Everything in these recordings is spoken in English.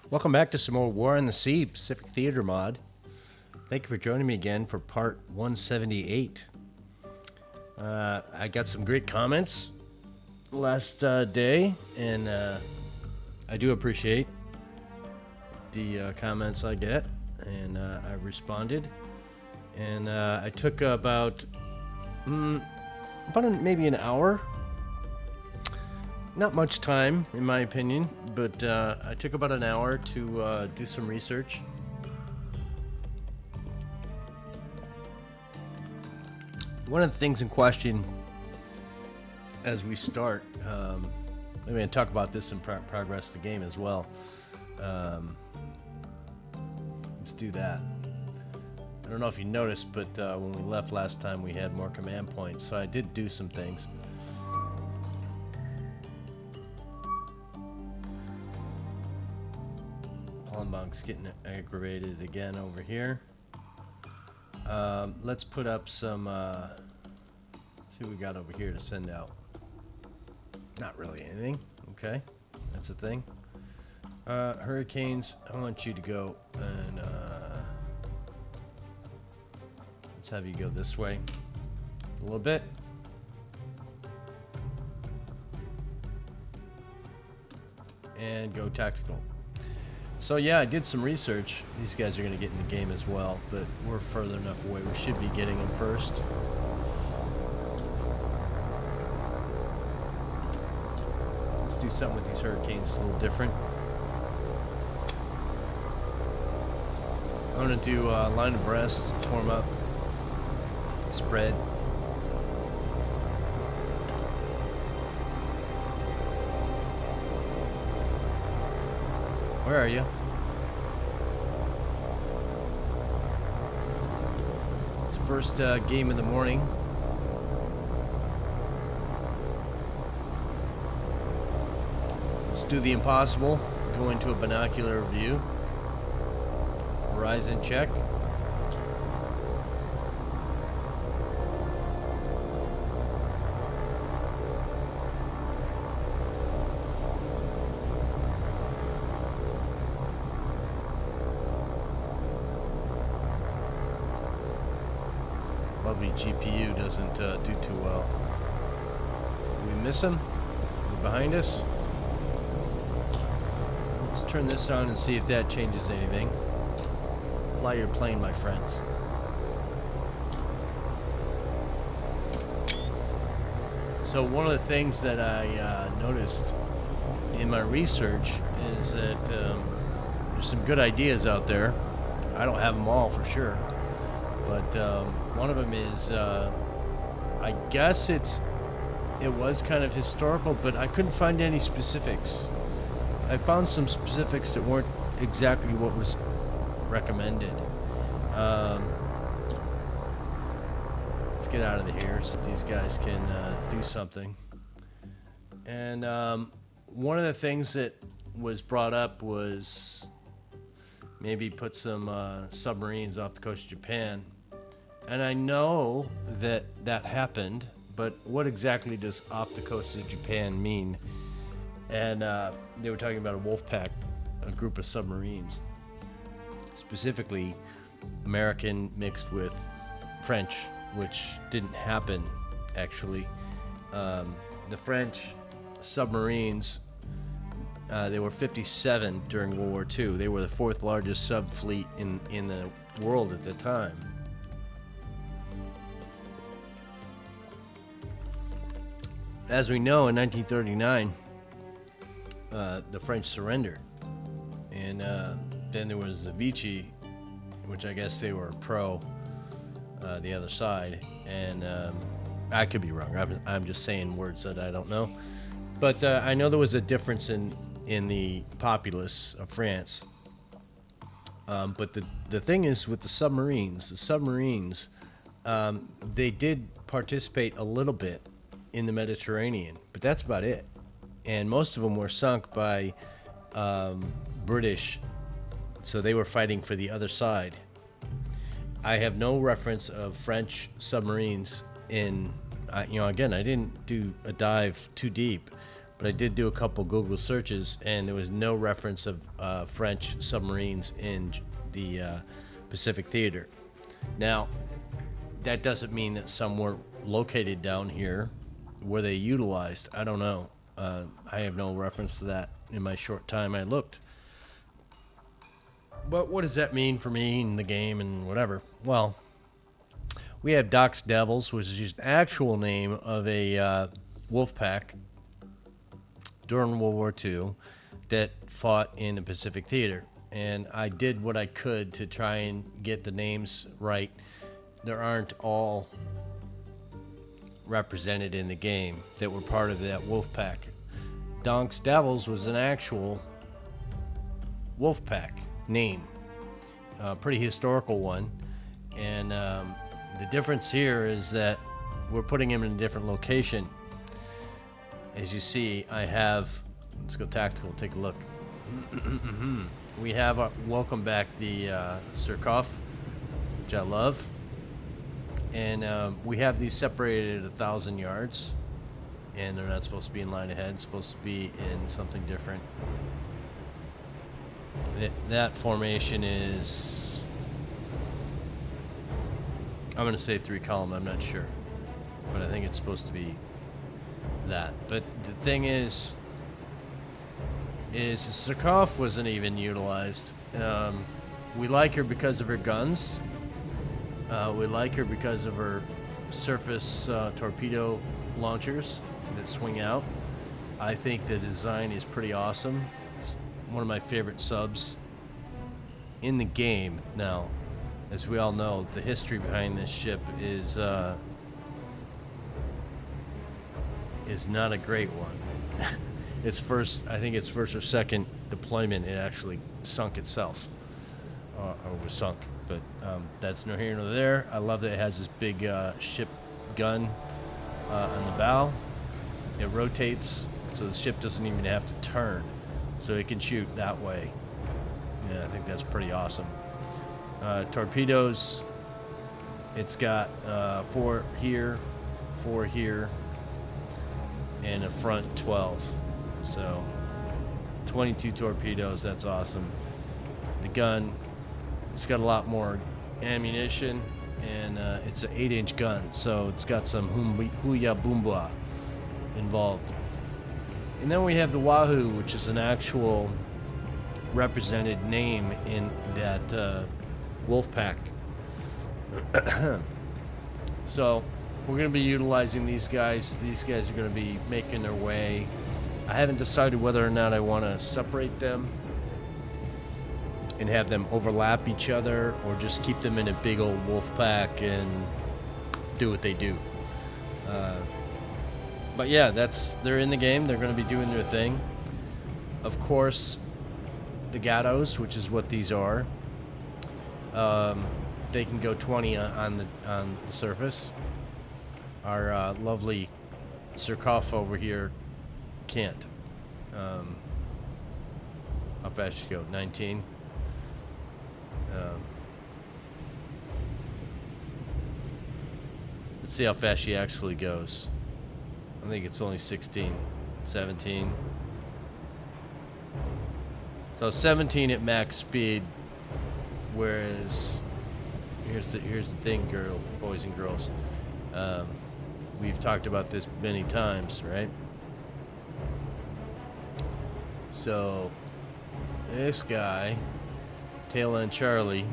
Welcome back to some more War on the Sea Pacific Theater mod. Thank you for joining me again for part 178. I got some great comments last day, and I do appreciate the comments I get, and I responded. And I took maybe an hour. Not much time, in my opinion, but I took about an hour to do some research. One of the things in question as we start, I'm going to talk about this in progress the game as well. Let's do that. I don't know if you noticed, but when we left last time, we had more command points, so I did do some things. Hollenbach's getting aggravated again over here. Let's put up some, see what we got over here to send out. Not really anything. Okay, that's a thing. Hurricanes, I want you to go and let's have you go this way a little bit. And go tactical. So yeah, I did some research. These guys are going to get in the game as well, but we're further enough away. We should be getting them first. Let's do something with these hurricanes a little different. I'm going to do line abreast, form up, spread. Where are you? It's the first game of the morning. Let's do the impossible. Go into a binocular view. Horizon check. Lovely GPU doesn't do too well. Did we miss him? Behind us? Let's turn this on and see if that changes anything. Fly your plane, my friends. So one of the things that I noticed in my research is that there's some good ideas out there. I don't have them all for sure. But one of them is, I guess it was kind of historical, but I couldn't find any specifics. I found some specifics that weren't exactly what was recommended. Let's get out of here so these guys can do something. And one of the things that was brought up was maybe put some submarines off the coast of Japan. And I know that happened, but what exactly does off the coast of Japan mean? And they were talking about a wolf pack, a group of submarines. Specifically, American mixed with French, which didn't happen, actually. The French submarines, they were 57 during World War II. They were the fourth largest sub fleet in the world at the time. As we know, in 1939, the French surrendered. And then there was the Vichy, which I guess they were pro the other side. And I could be wrong. I'm just saying words that I don't know. But I know there was a difference in the populace of France. But the thing is with the submarines, they did participate a little bit in the Mediterranean, but that's about it. And most of them were sunk by British, so they were fighting for the other side. I have no reference of French submarines in, again, I didn't do a dive too deep, but I did do a couple Google searches, and there was no reference of French submarines in the Pacific Theater. Now, that doesn't mean that some weren't located down here. Were they utilized? I don't know. I have no reference to that in my short time I looked. But what does that mean for me in the game and whatever? Well, we have Doc's Devils, which is just an actual name of a wolf pack during World War II that fought in the Pacific Theater. And I did what I could to try and get the names right. There aren't all represented in the game that were part of that wolf pack. Doc's Devils was an actual wolf pack name, pretty historical one. And the difference here is that we're putting him in a different location. As you see, I have, let's go tactical, take a look. We have welcome back the Surkov, which I love. And we have these separated at 1,000 yards, and they're not supposed to be in line ahead. It's supposed to be in something different. That formation is, I'm going to say 3 column, I'm not sure, but I think it's supposed to be that. But the thing is Surkov wasn't even utilized. We like her because of her guns. We like her because of her surface torpedo launchers that swing out. I think the design is pretty awesome. It's one of my favorite subs in the game. Now, as we all know, the history behind this ship is not a great one. I think its first or second deployment, it actually sunk itself, or was sunk. But that's no here nor there. I love that it has this big ship gun on the bow. It rotates, so the ship doesn't even have to turn, so it can shoot that way. Yeah, I think that's pretty awesome. Torpedoes, it's got 4 here, 4 here, and a front 12. So 22 torpedoes, that's awesome. The gun, it's got a lot more ammunition, and it's an 8-inch gun, so it's got some Huya Boomba involved. And then we have the Wahoo, which is an actual represented name in that wolf pack. So we're going to be utilizing these guys. These guys are going to be making their way. I haven't decided whether or not I want to separate them and have them overlap each other, or just keep them in a big old wolf pack and do what they do. But yeah, they're in the game. They're going to be doing their thing. Of course, the Gattos, which is what these are, they can go 20 on the surface. Our lovely Surkov over here can't. How fast she go? 19. Let's see how fast she actually goes. I think it's only 16, 17. So 17 at max speed, whereas here's the thing, boys and girls. We've talked about this many times, right? So this guy, Tail End Charlie,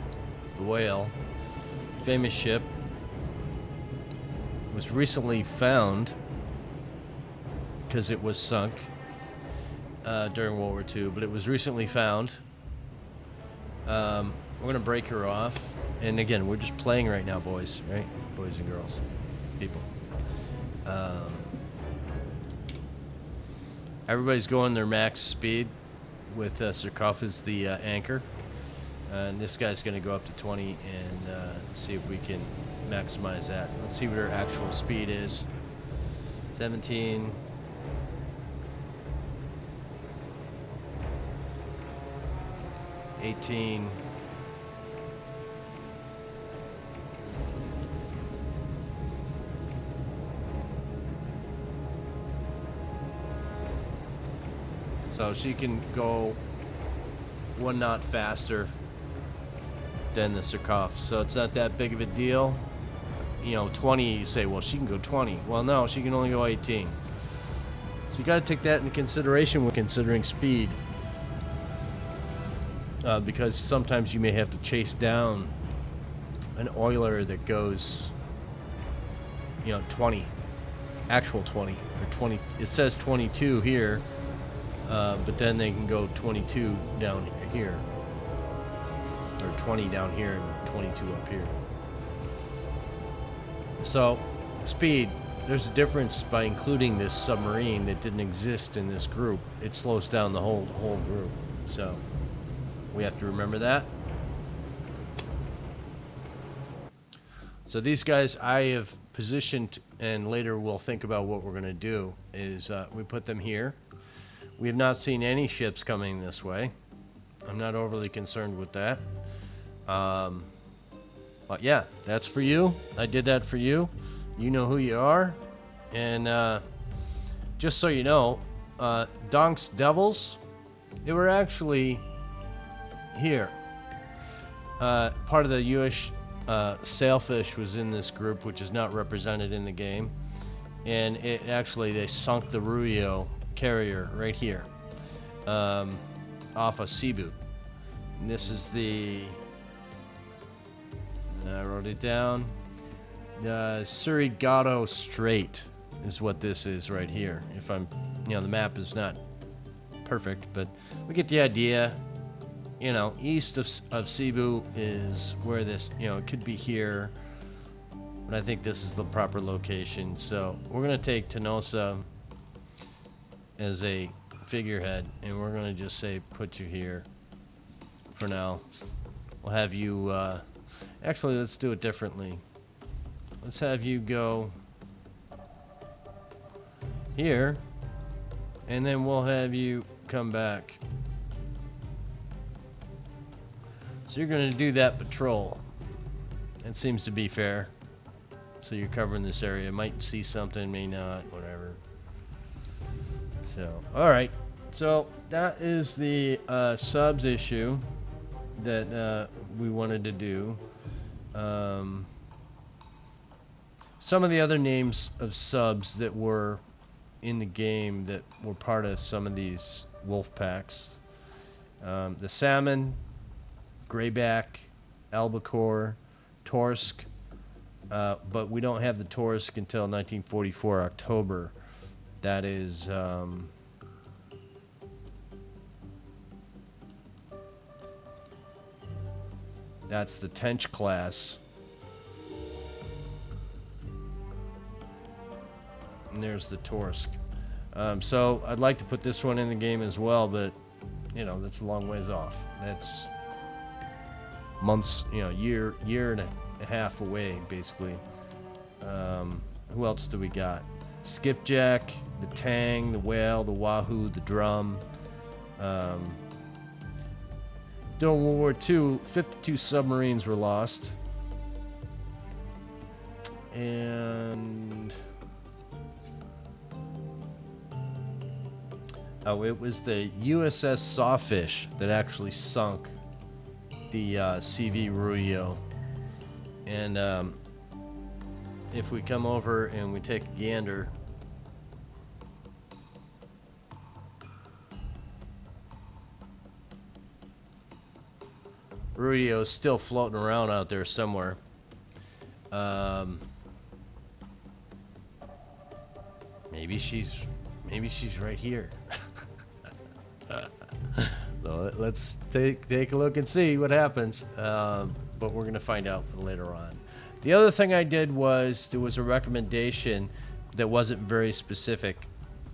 the whale, famous ship, was recently found because it was sunk during World War II, but it was recently found. We're gonna break her off, and again, we're just playing right now, boys, right? Boys and girls, people. Everybody's going their max speed with Surkov as the anchor, and this guy's gonna go up to 20 and see if we can maximize that. Let's see what her actual speed is. 17. 18. So she can go 1 knot faster than the Surkoff. So it's not that big of a deal. You know, 20, you say, well, she can go 20. Well, no, she can only go 18. So you got to take that into consideration when considering speed. Because sometimes you may have to chase down an oiler that goes, 20, actual 20, or 20. It says 22 here, but then they can go 22 down here, or 20 down here and 22 up here. So, speed, there's a difference by including this submarine that didn't exist in this group. It slows down the whole group. So, we have to remember that. So these guys I have positioned, and later we'll think about what we're going to do, is we put them here. We have not seen any ships coming this way. I'm not overly concerned with that. But yeah, that's for you. I did that for you. You know who you are. And just so you know, Donk's Devils, they were actually here. Part of the U.S. Sailfish was in this group, which is not represented in the game. And they sunk the Ruyo carrier right here, off of Cebu. And this is I wrote it down. Surigao Strait is what this is right here. If I'm, the map is not perfect, but we get the idea. East of Cebu is where this, it could be here, but I think this is the proper location. So we're going to take Tenosa as a figurehead, and we're going to just say put you here for now. We'll have you, actually, let's do it differently. Let's have you go here, and then we'll have you come back. So you're going to do that patrol. It seems to be fair. So you're covering this area. Might see something, may not, whatever. So, alright. So that is the subs issue that we wanted to do. Some of the other names of subs that were in the game that were part of some of these wolf packs. The salmon, grayback, albacore, torsk, but we don't have the torsk until 1944 October. That is that's the Tench class. And there's the torsk. So I'd like to put this one in the game as well, but that's a long ways off. That's months, year and a half away, basically. Who else do we got? Skipjack, the Tang, the Whale, the Wahoo, the Drum. During World War II, 52 submarines were lost. And it was the USS Sawfish that actually sunk the CV Ruyo. And if we come over and we take a gander, Ruyo is still floating around out there somewhere. Maybe she's right here. So let's take a look and see what happens. But we're going to find out later on. The other thing I did was there was a recommendation that wasn't very specific.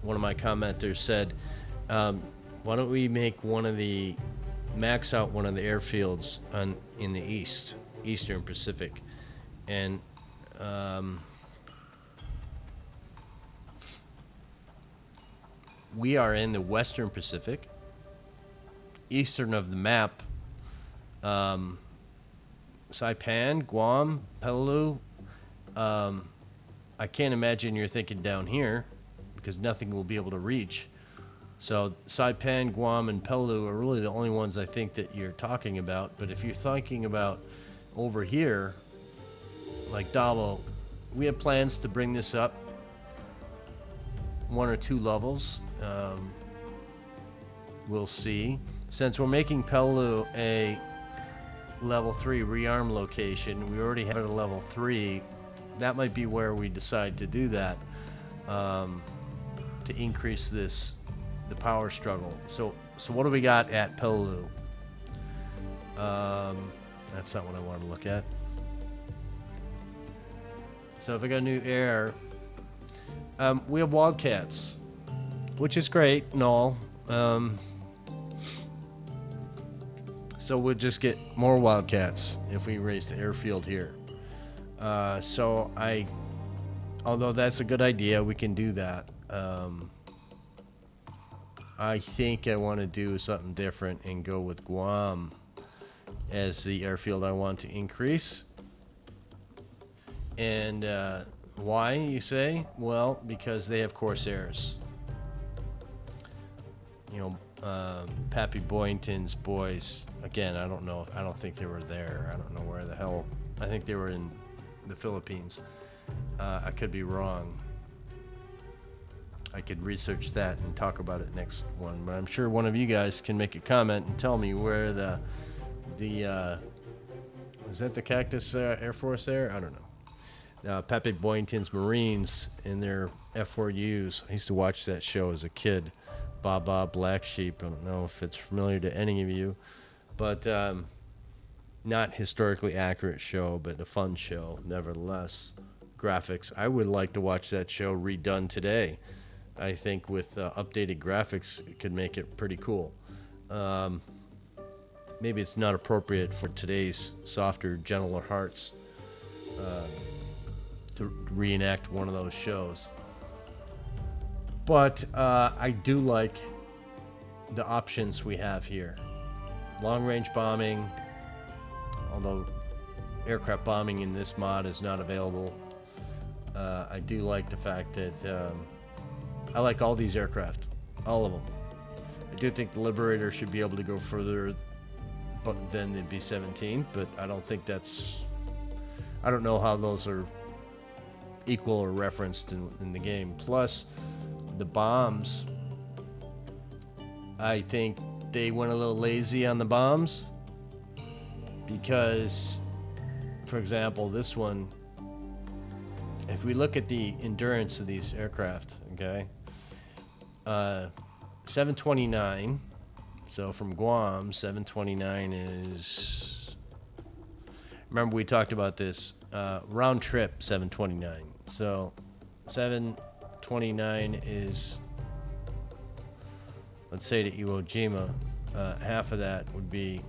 One of my commenters said, why don't we make max out one of the airfields in the Eastern Pacific. And we are in the Western Pacific, eastern of the map. Saipan, Guam, Peleliu. I can't imagine you're thinking down here because nothing will be able to reach. So Saipan, Guam, and Peleliu are really the only ones I think that you're talking about. But if you're thinking about over here, like Davo, we have plans to bring this up 1 or 2 levels. We'll see. Since we're making Peleliu a level 3 rearm location, we already have it at a level 3. That might be where we decide to do that, to increase the power struggle. So what do we got at Peleliu? That's not what I want to look at. So if I got a new air, we have wildcats, which is great and all. So we'll just get more wildcats if we raise the airfield here. Although that's a good idea, we can do that. I think I want to do something different and go with Guam as the airfield I want to increase. And why, you say? Well, because they have Corsairs. You know, Pappy Boyington's boys, again, I don't know. I don't think they were there. I don't know where the hell. I think they were in the Philippines. I could be wrong. I could research that and talk about it next one. But I'm sure one of you guys can make a comment and tell me where the is that the Cactus Air Force there? I don't know. Pappy Boyington's Marines in their F4Us. I used to watch that show as a kid. Baba Black Sheep. I don't know if it's familiar to any of you, but not historically accurate show, but a fun show nevertheless. Graphics. I would like to watch that show redone today. I think with updated graphics, it could make it pretty cool. Maybe it's not appropriate for today's softer, gentler hearts to reenact one of those shows. But I do like the options we have here. Long-range bombing, although aircraft bombing in this mod is not available. I do like the fact that I like all these aircraft, all of them. I do think the Liberator should be able to go further than the B-17, but I don't think I don't know how those are equal or referenced in the game. Plus, the bombs, I think they went a little lazy on the bombs because, for example, this one, if we look at the endurance of these aircraft, okay, 729, so from Guam, 729 is, remember we talked about this, round trip 729, so 729 is, let's say to Iwo Jima, half of that would be,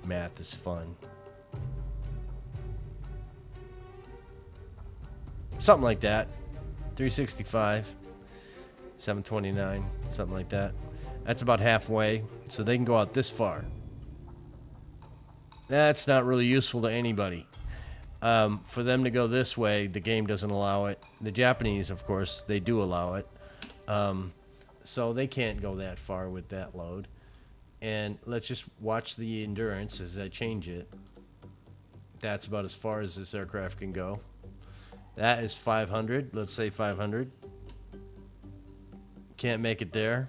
math is fun. Something like that. 365, 729, something like that. That's about halfway, so they can go out this far. That's not really useful to anybody. For them to go this way, the game doesn't allow it. The Japanese, of course, they do allow it. So they can't go that far with that load. And let's just watch the endurance as I change it. That's about as far as this aircraft can go. That is 500. Let's say 500. Can't make it there.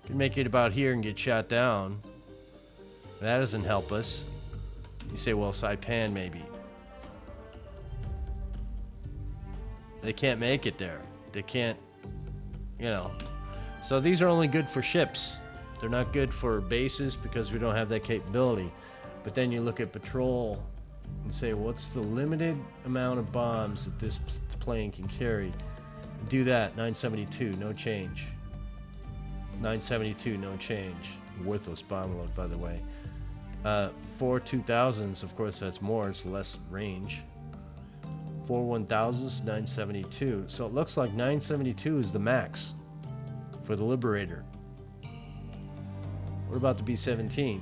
Can make it about here and get shot down. That doesn't help us. You say, well, Saipan maybe. They can't make it there. They can't, you know. So these are only good for ships. They're not good for bases because we don't have that capability. But then you look at patrol and say, what's the limited amount of bombs that this plane can carry? Do that, 972, no change. 972, no change. Worthless bomb load, by the way. 4 2000s, of course, that's more. It's less range. 4 1000s, 972. So it looks like 972 is the max for the Liberator. What about the B-17?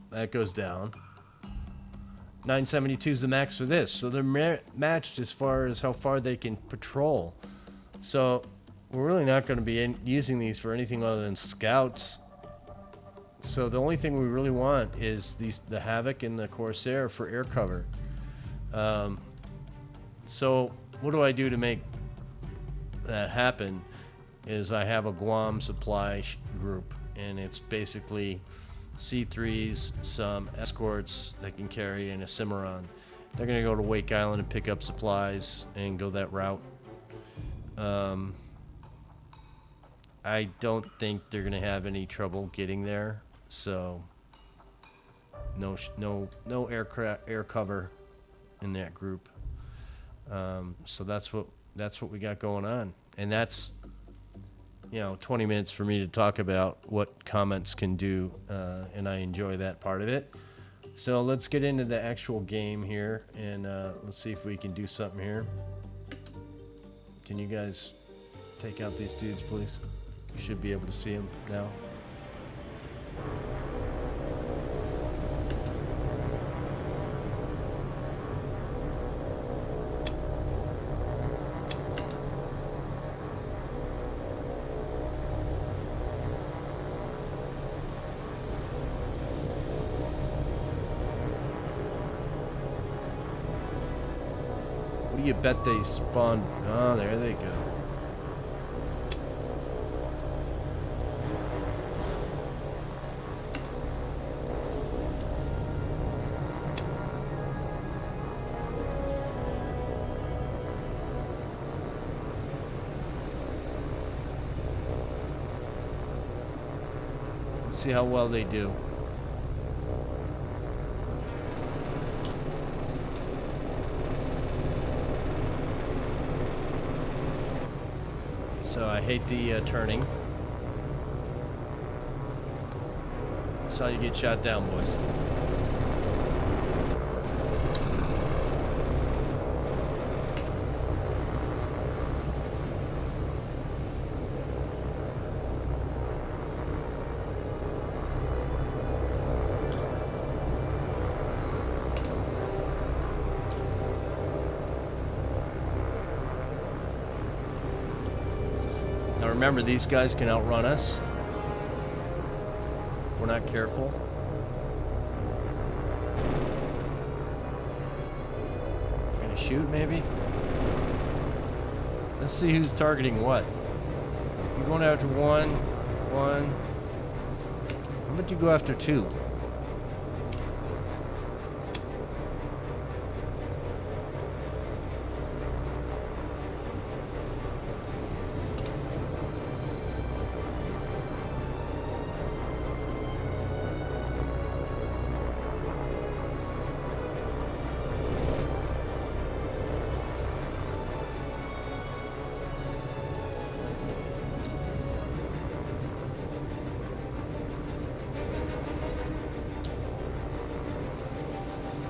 That goes down. 972 is the max for this. So they're matched as far as how far they can patrol. So we're really not going to be using these for anything other than scouts. So the only thing we really want is the Havoc and the Corsair for air cover. So what do I do to make that happen? Is I have a Guam supply group, and it's basically C3s, some escorts that can carry, and a Cimarron. They're going to go to Wake Island and pick up supplies and go that route. I don't think they're going to have any trouble getting there, so no air cover in that group. So that's what we got going on, and that's 20 minutes for me to talk about what comments can do, and I enjoy that part of it. So let's get into the actual game here, and let's see if we can do something here. Can you guys take out these dudes, please? You should be able to see them now. What do you bet they spawned? Oh, there they go. Let's see how well they do. So I hate the turning. That's how you get shot down, boys. Now remember, these guys can outrun us if we're not careful. We're gonna shoot, maybe? Let's see who's targeting what. You're going after one. How about you go after two?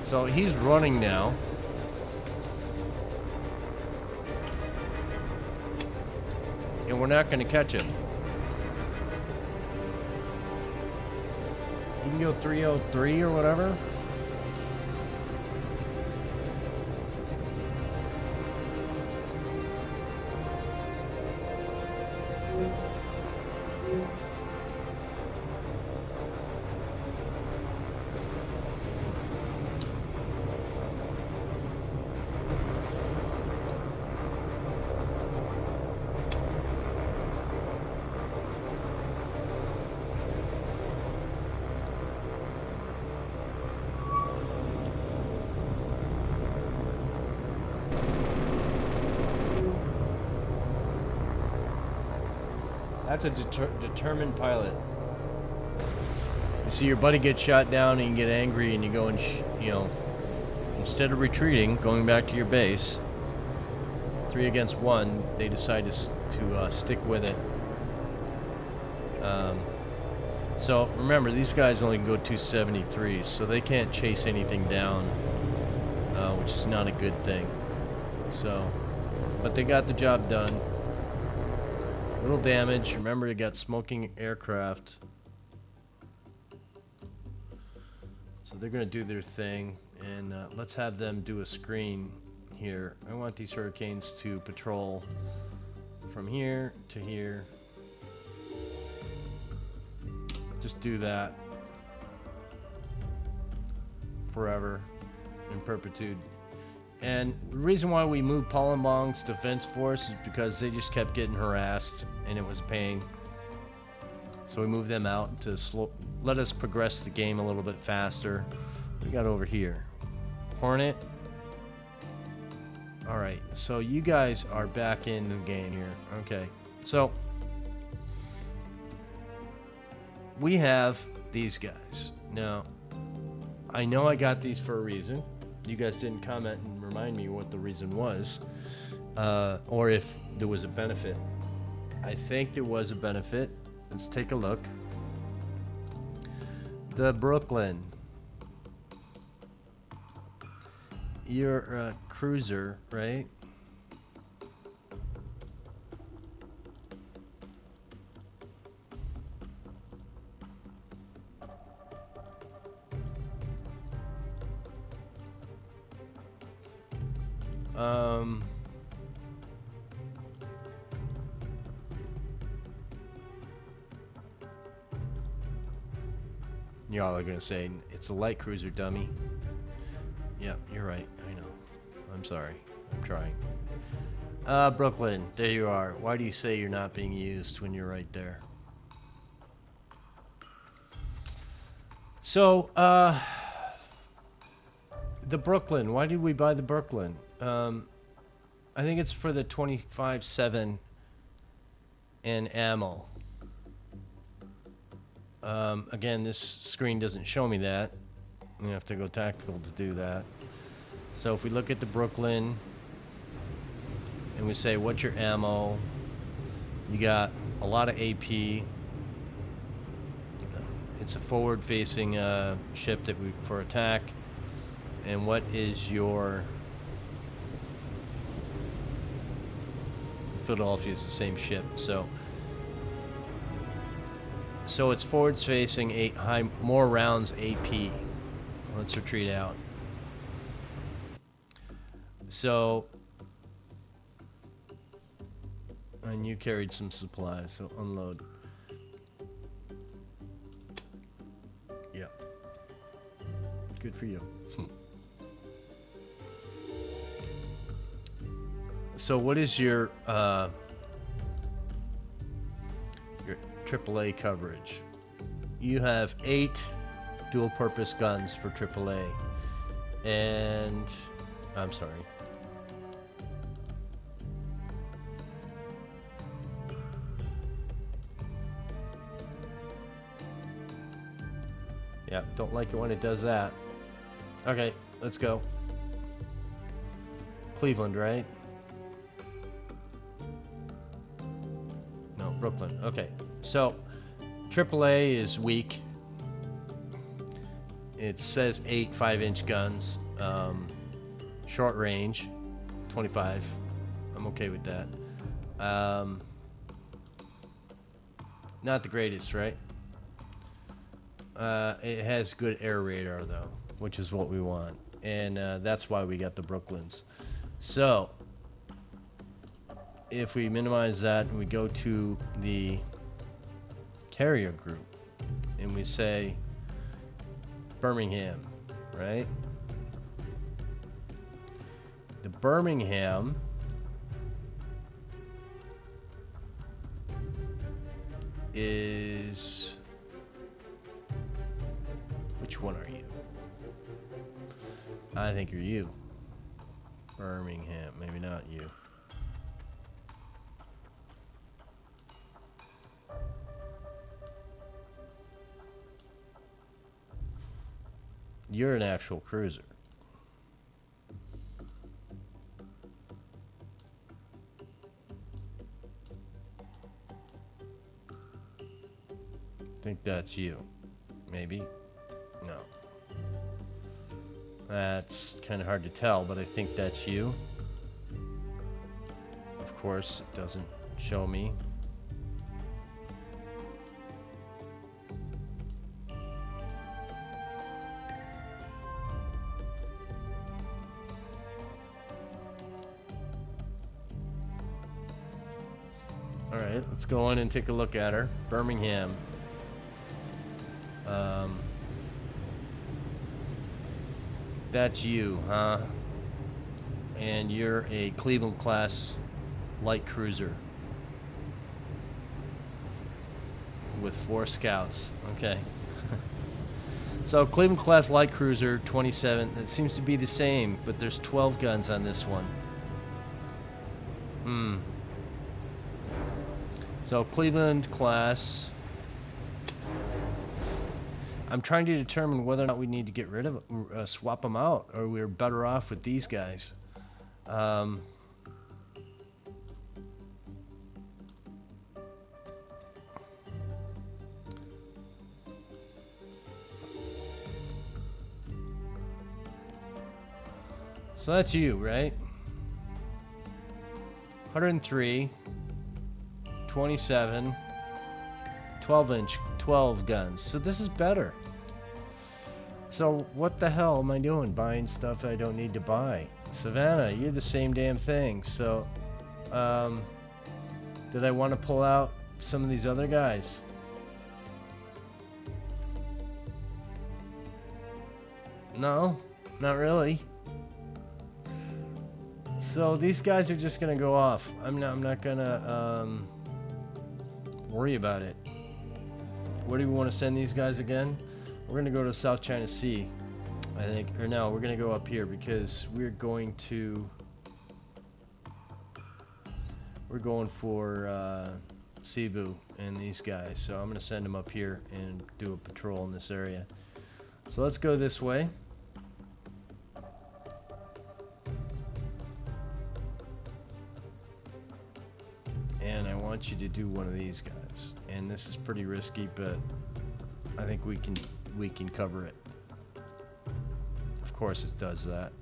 So he's running now. And we're not going to catch him. You can go 303 or whatever. That's a determined pilot. You see your buddy get shot down and you get angry and you go and, instead of retreating, going back to your base, 3 against 1, they decide to stick with it. So remember, these guys only can go 273, so they can't chase anything down, which is not a good thing. So, but they got the job done. Little damage. Remember, you got smoking aircraft. So they're going to do their thing. And let's have them do a screen here. I want these hurricanes to patrol from here to here. Just do that forever, in perpetuity. And the reason why we moved Palembang's defense force is because they just kept getting harassed and it was a pain. So we moved them out to let us progress the game a little bit faster. We got over here. Hornet. Alright, so you guys are back in the game here. Okay, so we have these guys. Now, I know I got these for a reason. You guys didn't comment and remind me what the reason was, or if there was a benefit. I think there was a benefit. Let's take a look. The Brooklyn. You're a cruiser, right? Y'all are gonna say it's a light cruiser, dummy. Yep, you're right. I know. I'm sorry. I'm trying. Brooklyn, there you are. Why do you say you're not being used when you're right there? So, the Brooklyn. Why did we buy the Brooklyn? I think it's for the 25-7 and ammo. Again, this screen doesn't show me that. I'm gonna have to go tactical to do that. So if we look at the Brooklyn and we say, what's your ammo? You got a lot of AP. It's a forward-facing ship that for attack. And what is your... Philadelphia is the same ship, so it's forwards facing, 8 high, more rounds AP. Let's retreat out. So, and you carried some supplies, so unload. Yeah. Good for you. So what is your AAA coverage? You have 8 dual-purpose guns for AAA, and I'm sorry. Yeah, don't like it when it does that. Okay, let's go. Cleveland, right? No, Brooklyn. Okay, so AAA is weak. It says 8 5-inch guns, short range, 25. I'm okay with that. Not the greatest, right? It has good air radar though, which is what we want, and that's why we got the Brooklyns. So if we minimize that and we go to the carrier group and we say Birmingham, right? The Birmingham is... Which one are you? I think you're you. Birmingham, maybe not you. You're an actual cruiser. I think that's you. Maybe. No. That's kind of hard to tell, but I think that's you. Of course, it doesn't show me. Alright, let's go in and take a look at her. Birmingham. That's you, huh? And you're a Cleveland class light cruiser with 4 scouts. Okay. So Cleveland class light cruiser 27. It seems to be the same, but there's 12 guns on this one. So Cleveland class. I'm trying to determine whether or not we need to get rid of swap them out, or we're better off with these guys. So that's you, right? 103, 27, 12-inch, 12 guns. So this is better. So what the hell am I doing? Buying stuff I don't need to buy. Savannah, you're the same damn thing. So, did I want to pull out some of these other guys? No, not really. So these guys are just gonna go off. I'm not gonna worry about it. Where do we want to send these guys again? We're gonna go to South China Sea, I think. Or no, we're gonna go up here because we're going for Cebu and these guys. So I'm gonna send them up here and do a patrol in this area. So let's go this way. And I want you to do one of these guys. And this is pretty risky, but I think we can cover it. Of course it does that.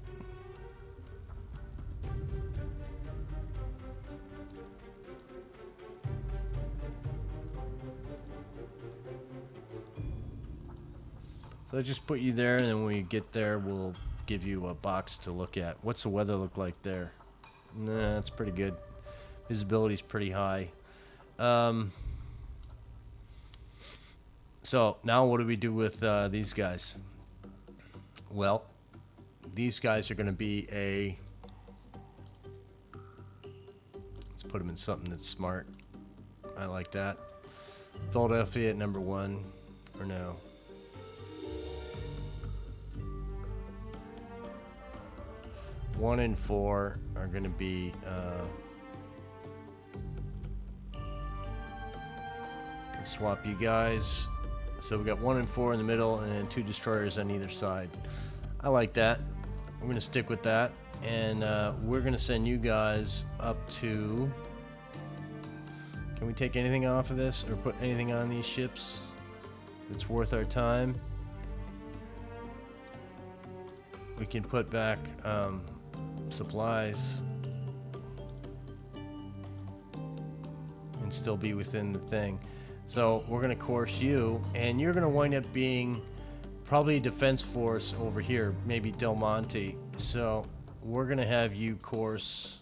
So I just put you there, and then when we get there, we'll give you a box to look at. What's the weather look like there? Nah, it's pretty good. Visibility's pretty high. So now what do we do with these guys? Well, these guys are going to be a... Let's put them in something that's smart. I like that. Philadelphia at number 1, or no? One and 4 are going to be... swap you guys. So we got 1 and 4 in the middle, and then 2 destroyers on either side. I like that. We're gonna stick with that, and we're gonna send you guys up to... Can we take anything off of this or put anything on these ships that's worth our time? We can put back supplies and still be within the thing. So we're going to course you, and you're going to wind up being probably a defense force over here, maybe Del Monte. So we're going to have you course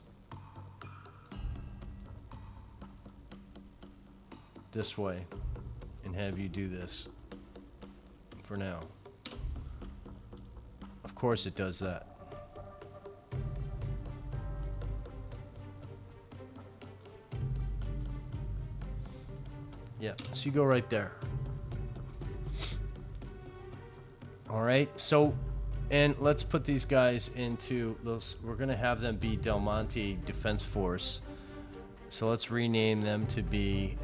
this way and have you do this for now. Of course it does that. Yeah, so you go right there. All right, so, and let's put these guys into those. We're gonna have them be Del Monte Defense Force. So let's rename them to be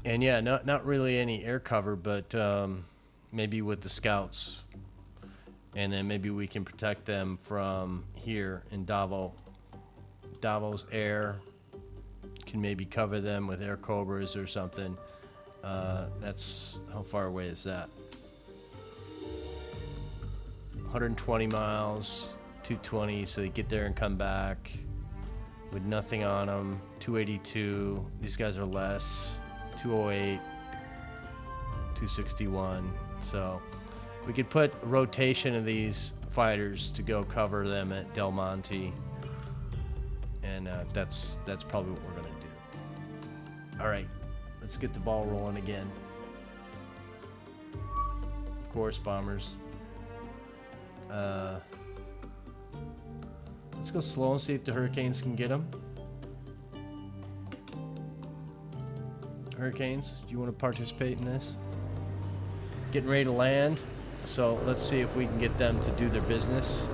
and yeah, not really any air cover, but maybe with the scouts, and then maybe we can protect them from here in Davos. Davos air can maybe cover them with air cobras or something. That's how far away is that? 120 miles, 220, so they get there and come back. with nothing on them. 282. These guys are less. 208. 261. So we could put rotation of these fighters to go cover them at Del Monte, and that's probably what we're gonna do. All right, let's get the ball rolling again. Of course, bombers. Let's go slow and see if the Hurricanes can get them. Hurricanes, do you want to participate in this? Getting ready to land, so let's see if we can get them to do their business.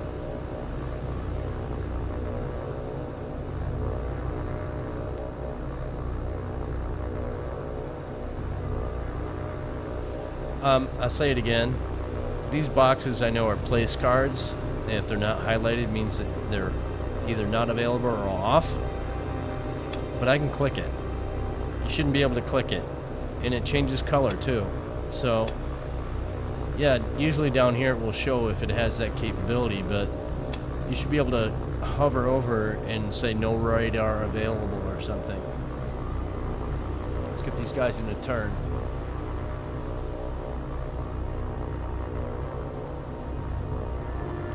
I'll say it again. These boxes I know are place cards, and if they're not highlighted, means that they're either not available or off. But I can click it. You shouldn't be able to click it, and it changes color too. So yeah, usually down here it will show if it has that capability, but you should be able to hover over and say no radar available or something. Let's get these guys in a turn.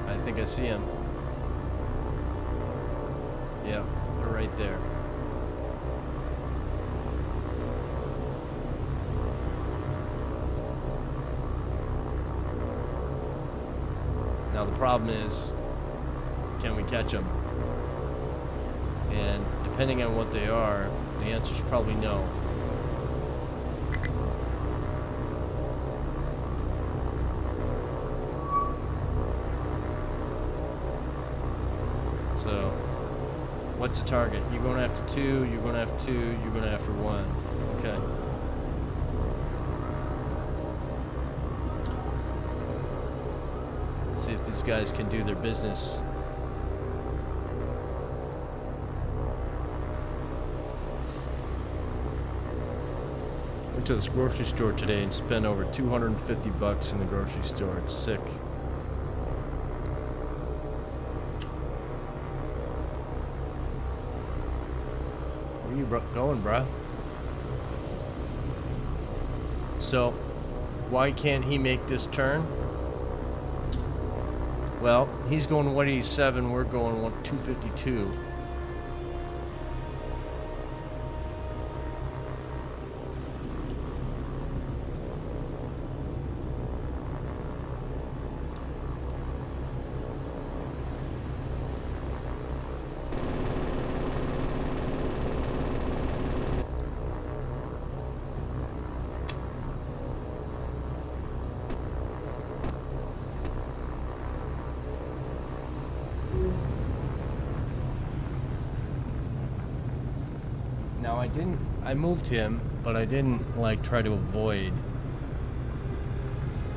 I think I see him. Yeah, they're right there. Now the problem is, can we catch them? And depending on what they are, the answer is probably no. So, what's the target? You're going after 2, you're going after 2, you're going after 1. Okay. Let's see if these guys can do their business. Went to this grocery store today and spent over $250 in the grocery store. It's sick. Where you going, bruh? So, why can't he make this turn? Well, he's going 187, we're going 252. Now I moved him, but I didn't like try to avoid.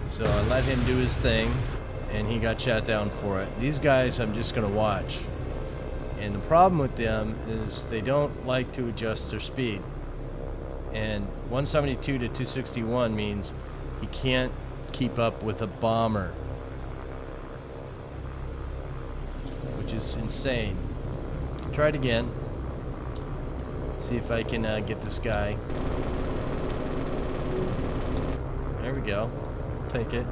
So I let him do his thing, and he got shot down for it. These guys I'm just gonna watch. And the problem with them is they don't like to adjust their speed. And 172 to 261 means you can't keep up with a bomber, which is insane. Try it again. See if I can get this guy. There we go. Take it.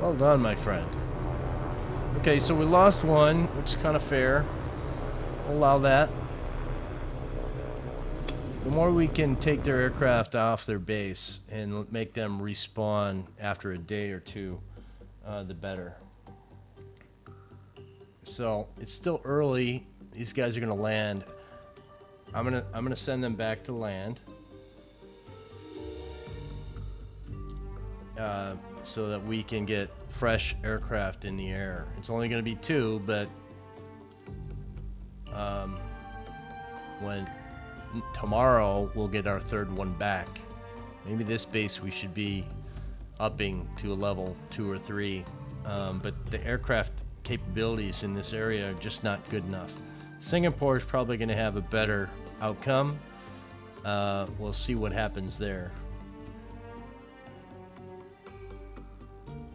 Well done, my friend. Okay, so we lost one, which is kind of fair. We'll allow that. The more we can take their aircraft off their base and make them respawn after a day or two, the better. So it's still early. These guys are gonna land. I'm gonna send them back to land. So that we can get fresh aircraft in the air. It's only going to be 2, but when tomorrow we'll get our 3rd one back. Maybe this base we should be upping to a level 2 or 3. But the aircraft capabilities in this area are just not good enough. Singapore is probably going to have a better outcome. We'll see what happens there.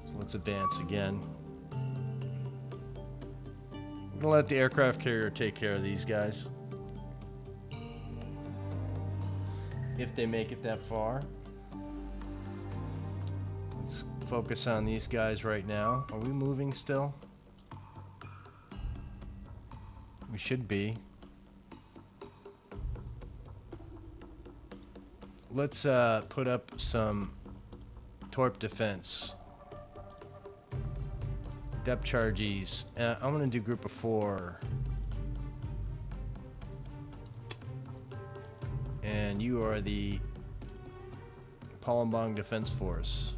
So let's advance again. I'm going to let the aircraft carrier take care of these guys. If they make it that far. Let's focus on these guys right now. Are we moving still? We should be. Let's put up some torp defense. Depth charges. I'm going to do group of 4. And you are the Palembang Defense Force.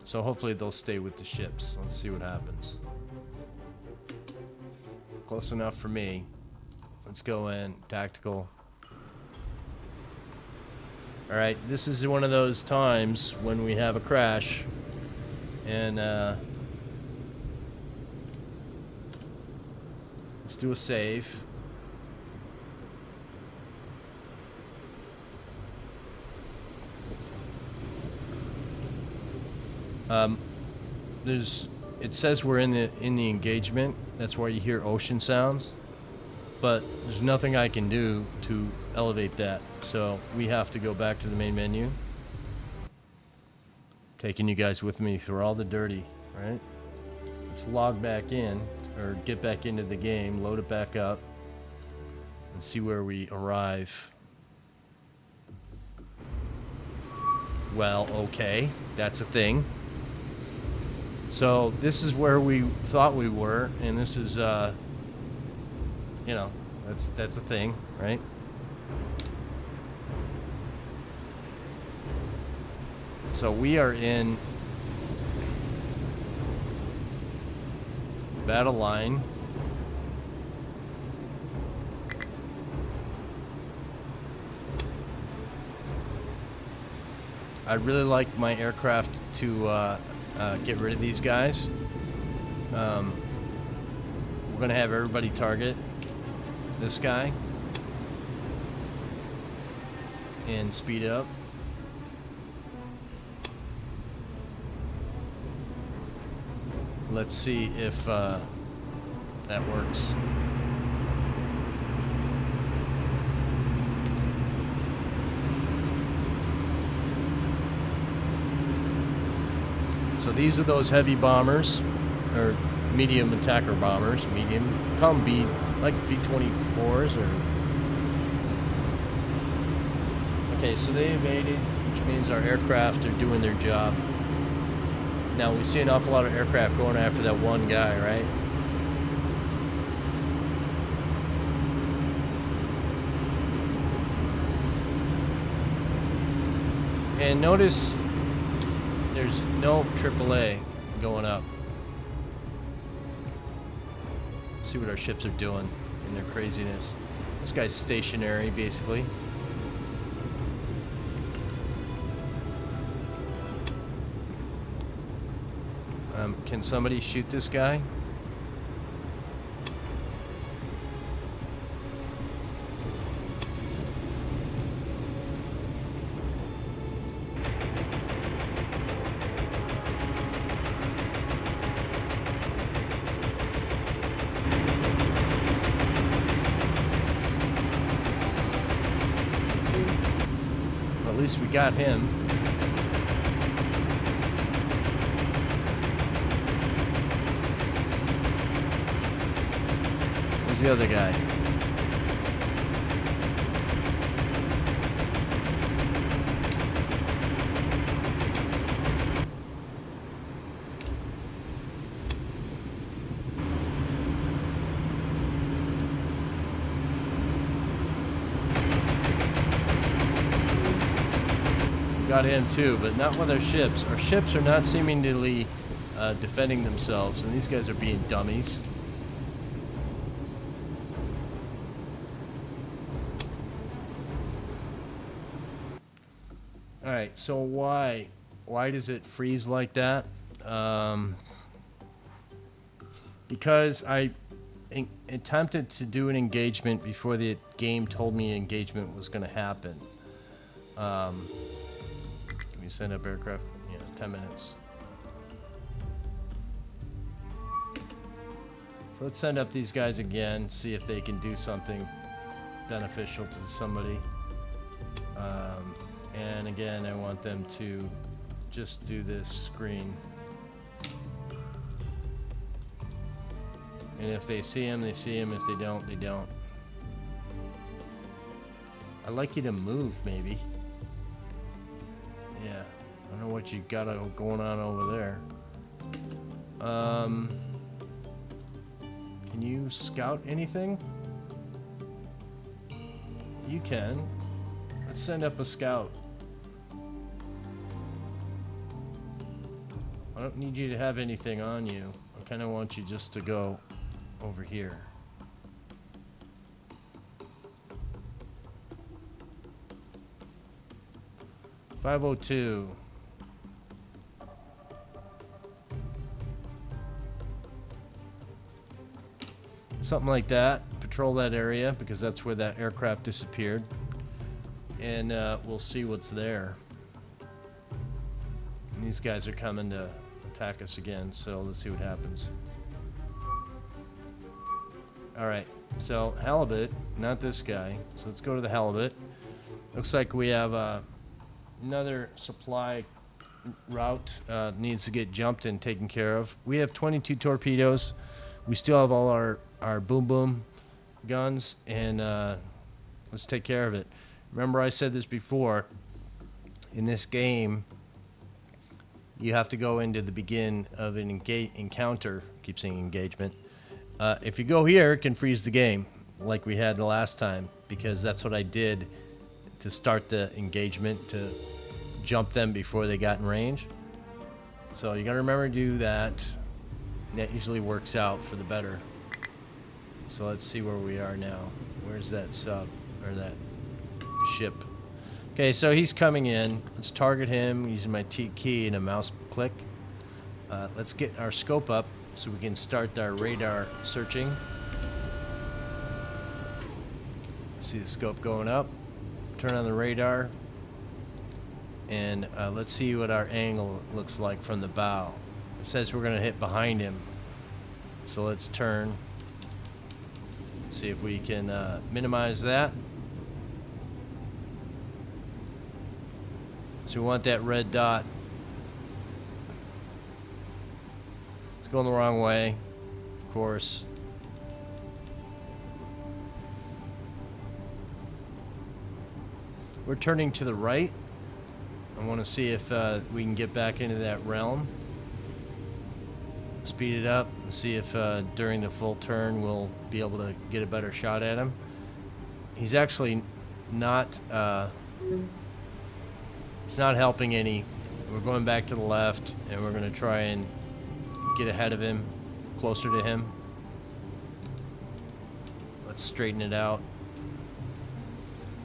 So hopefully they'll stay with the ships. Let's see what happens. Close enough for me. Let's go in. Tactical. Alright, this is one of those times when we have a crash. And let's do a save. It says we're in the engagement. That's why you hear ocean sounds. But there's nothing I can do to elevate that. So we have to go back to the main menu. Taking you guys with me through all the dirty, right? Let's log back in, or get back into the game, load it back up, and see where we arrive. Well, okay, that's a thing. So this is where we thought we were, and this is, you know, that's a thing, right? So we are in battle line. I'd really like my aircraft to get rid of these guys. We're gonna have everybody target this guy and speed up. Let's see if that works. So these are those heavy bombers, or medium attacker bombers. Medium, call them B, like B-24s, or... Okay, so they evaded, which means our aircraft are doing their job. Now we see an awful lot of aircraft going after that one guy, right? And notice there's no AAA going up. Let's see what our ships are doing in their craziness. This guy's stationary, basically. Can somebody shoot this guy? Well, at least we got him. The other guy. Got him too, but not with our ships. Our ships are not seemingly defending themselves, and these guys are being dummies. All right, so why does it freeze like that? Because I attempted to do an engagement before the game told me engagement was going to happen. Can we send up aircraft? Yeah, 10 minutes. So let's send up these guys again, see if they can do something beneficial to somebody. And again, I want them to just do this screen. And if they see him, they see him. If they don't, they don't. I'd like you to move, maybe. Yeah. I don't know what you got going on over there. Can you scout anything? You can. Let's send up a scout. I don't need you to have anything on you. I kind of want you just to go over here. .502. Something like that. Patrol that area because that's where that aircraft disappeared. And we'll see what's there. And these guys are coming to attack us again, so let's see what happens. Alright, so halibut, not this guy. So let's go to the halibut. Looks like we have another supply route needs to get jumped and taken care of. We have 22 torpedoes. We still have all our boom boom guns, and let's take care of it. Remember I said this before, in this game you have to go into the begin of an encounter. I keep saying engagement. If you go here, it can freeze the game like we had the last time, because that's what I did to start the engagement, to jump them before they got in range. So you gotta remember to do that. That usually works out for the better. So let's see where we are now. Where's that sub, or that ship? Okay, so he's coming in. Let's target him using my T key and a mouse click. Let's get our scope up so we can start our radar searching. See the scope going up. Turn on the radar. And let's see what our angle looks like from the bow. It says we're going to hit behind him. So let's turn. See if we can minimize that. So we want that red dot. It's going the wrong way, of course. We're turning to the right. I want to see if we can get back into that realm. Speed it up and see if during the full turn we'll be able to get a better shot at him. He's actually not it's not helping any. We're going back to the left and we're going to try and get ahead of him, closer to him. Let's straighten it out.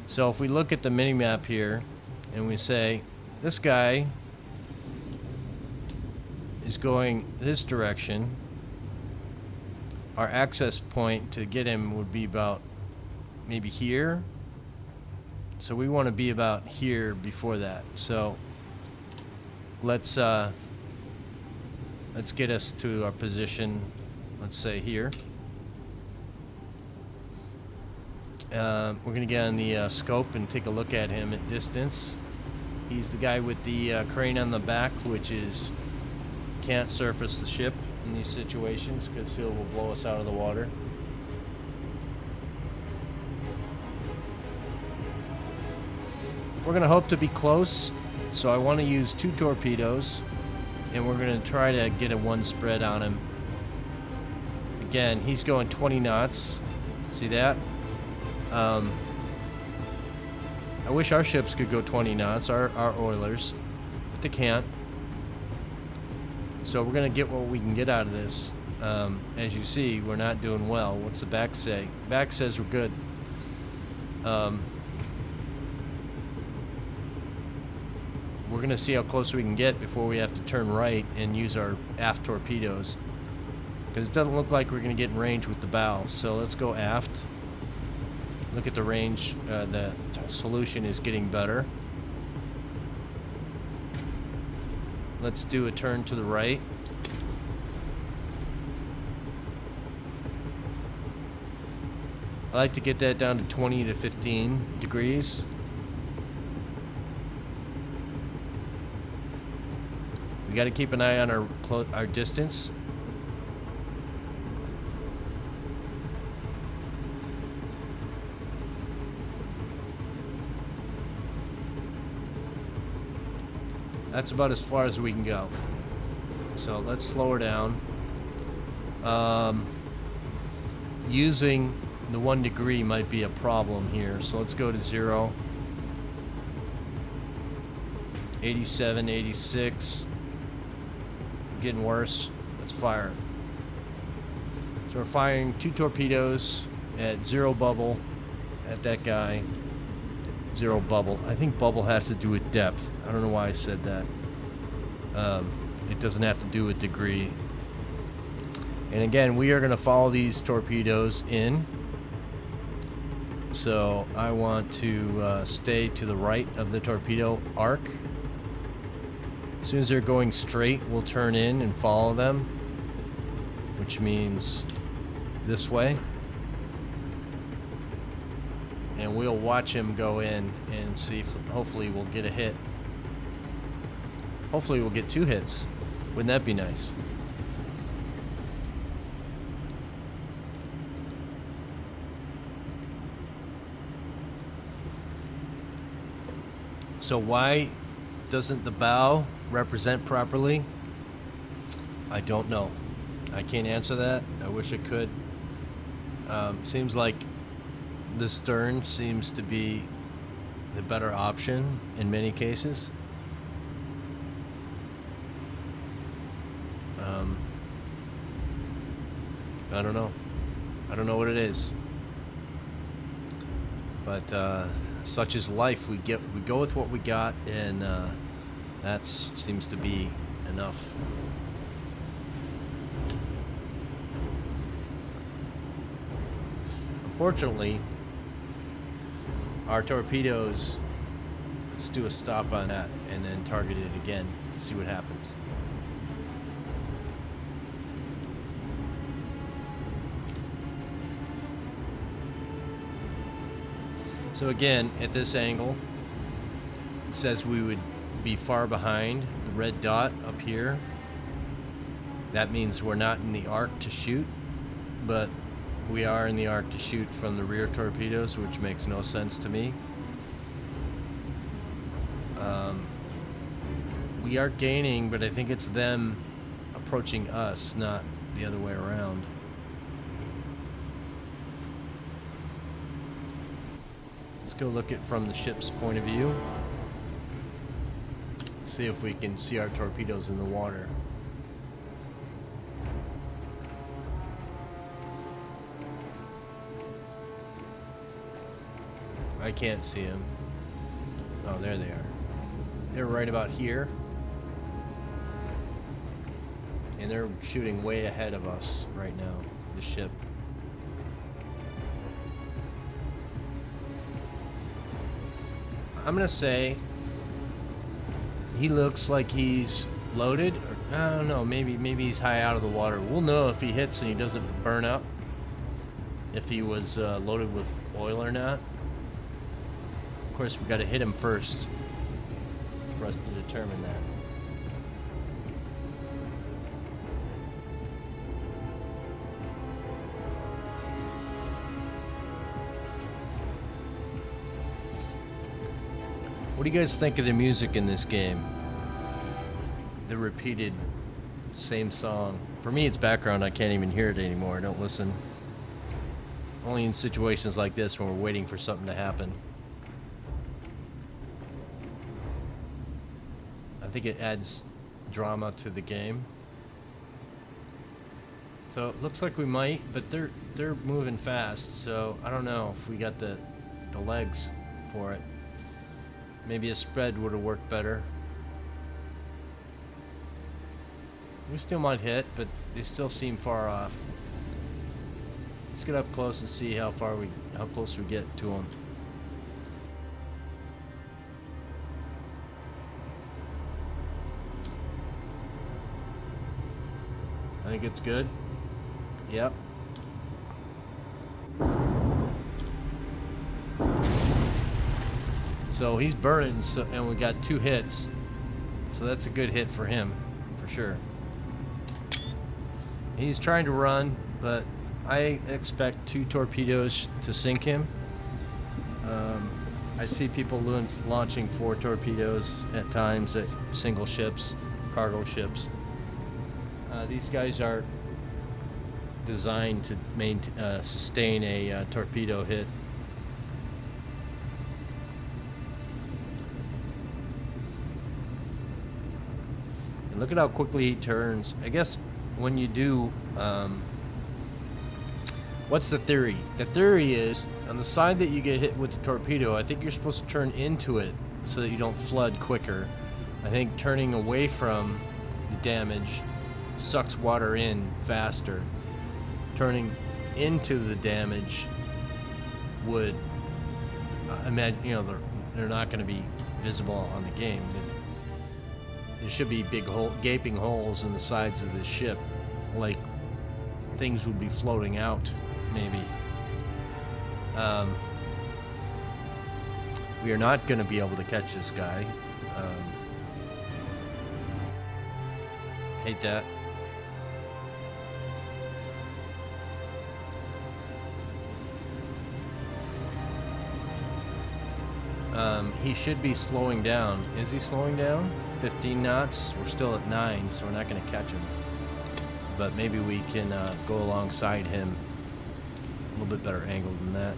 So if we look at the mini map here and we say this guy is going this direction, our access point to get him would be about maybe here. So we want to be about here before that. So let's get us to our position, let's say here. We're going to get on the scope and take a look at him at distance. He's the guy with the crane on the back, which is can't surface the ship in these situations because he will blow us out of the water. We're going to hope to be close, so I want to use 2 torpedoes, and we're going to try to get a 1 spread on him. Again, he's going 20 knots. See that? I wish our ships could go 20 knots, our oilers, but they can't. So we're going to get what we can get out of this. As you see, we're not doing well. What's the back say? Back says we're good. we're gonna see how close we can get before we have to turn right and use our aft torpedoes, because it doesn't look like we're gonna get in range with the bow. So let's go aft. Look at the range. The solution is getting better. Let's do a turn to the right. I like to get that down to 20 to 15 degrees. We got to keep an eye on our distance. That's about as far as we can go. So let's slow her down. Using the 1 degree might be a problem here. So let's go to 0. 87, 86. Getting worse. Let's fire. So we're firing 2 torpedoes at 0 bubble at that guy. 0 bubble. I think bubble has to do with depth. I don't know why I said that. It doesn't have to do with degree. And again, we are going to follow these torpedoes in. So I want to stay to the right of the torpedo arc. As soon as they're going straight, we'll turn in and follow them, which means this way. And we'll watch him go in and see if hopefully we'll get a hit. Hopefully we'll get 2 hits. Wouldn't that be nice? So why doesn't the bow represent properly? I don't know. I can't answer that. I wish I could. Seems like the stern seems to be the better option in many cases. I don't know. I don't know what it is. But such is life. We go with what we got, and that seems to be enough. Unfortunately, our torpedoes, let's do a stop on that and then target it again, see what happens. So again, at this angle, it says we would be far behind the red dot up here. That means we're not in the arc to shoot, but we are in the arc to shoot from the rear torpedoes, which makes no sense to me. We are gaining, but I think it's them approaching us, not the other way around. Let's go look at from the ship's point of view. See if we can see our torpedoes in the water. I can't see them. Oh, there they are. They're right about here. And they're shooting way ahead of us right now, the ship. I'm gonna say he looks like he's loaded, or I don't know, maybe he's high out of the water. We'll know if he hits and he doesn't burn up, if he was loaded with oil or not. Of course, we got to hit him first for us to determine that. What do you guys think of the music in this game? The repeated same song. For me, it's background. I can't even hear it anymore. I don't listen. Only in situations like this when we're waiting for something to happen. I think it adds drama to the game. So it looks like we might, but they're moving fast. So I don't know if we got the legs for it. Maybe a spread would have worked better. We still might hit, but they still seem far off. Let's get up close and see how close we get to them. I think it's good. Yep. So he's burning, and we got 2 hits. So that's a good hit for him, for sure. He's trying to run, but I expect 2 torpedoes to sink him. I see people launching 4 torpedoes at times at single ships, cargo ships. These guys are designed to sustain a torpedo hit. And look at how quickly he turns. I guess when you do, what's the theory? The theory is, on the side that you get hit with the torpedo, I think you're supposed to turn into it so that you don't flood quicker. I think turning away from the damage sucks water in faster. Turning into the damage would, imagine, you know, they're not going to be visible on the game. There should be big gaping holes in the sides of the ship, like things would be floating out, maybe. We are not going to be able to catch this guy. Hate that. He should be slowing down. Is he slowing down? 15 knots? We're still at 9, so we're not going to catch him. But maybe we can go alongside him. A little bit better angle than that.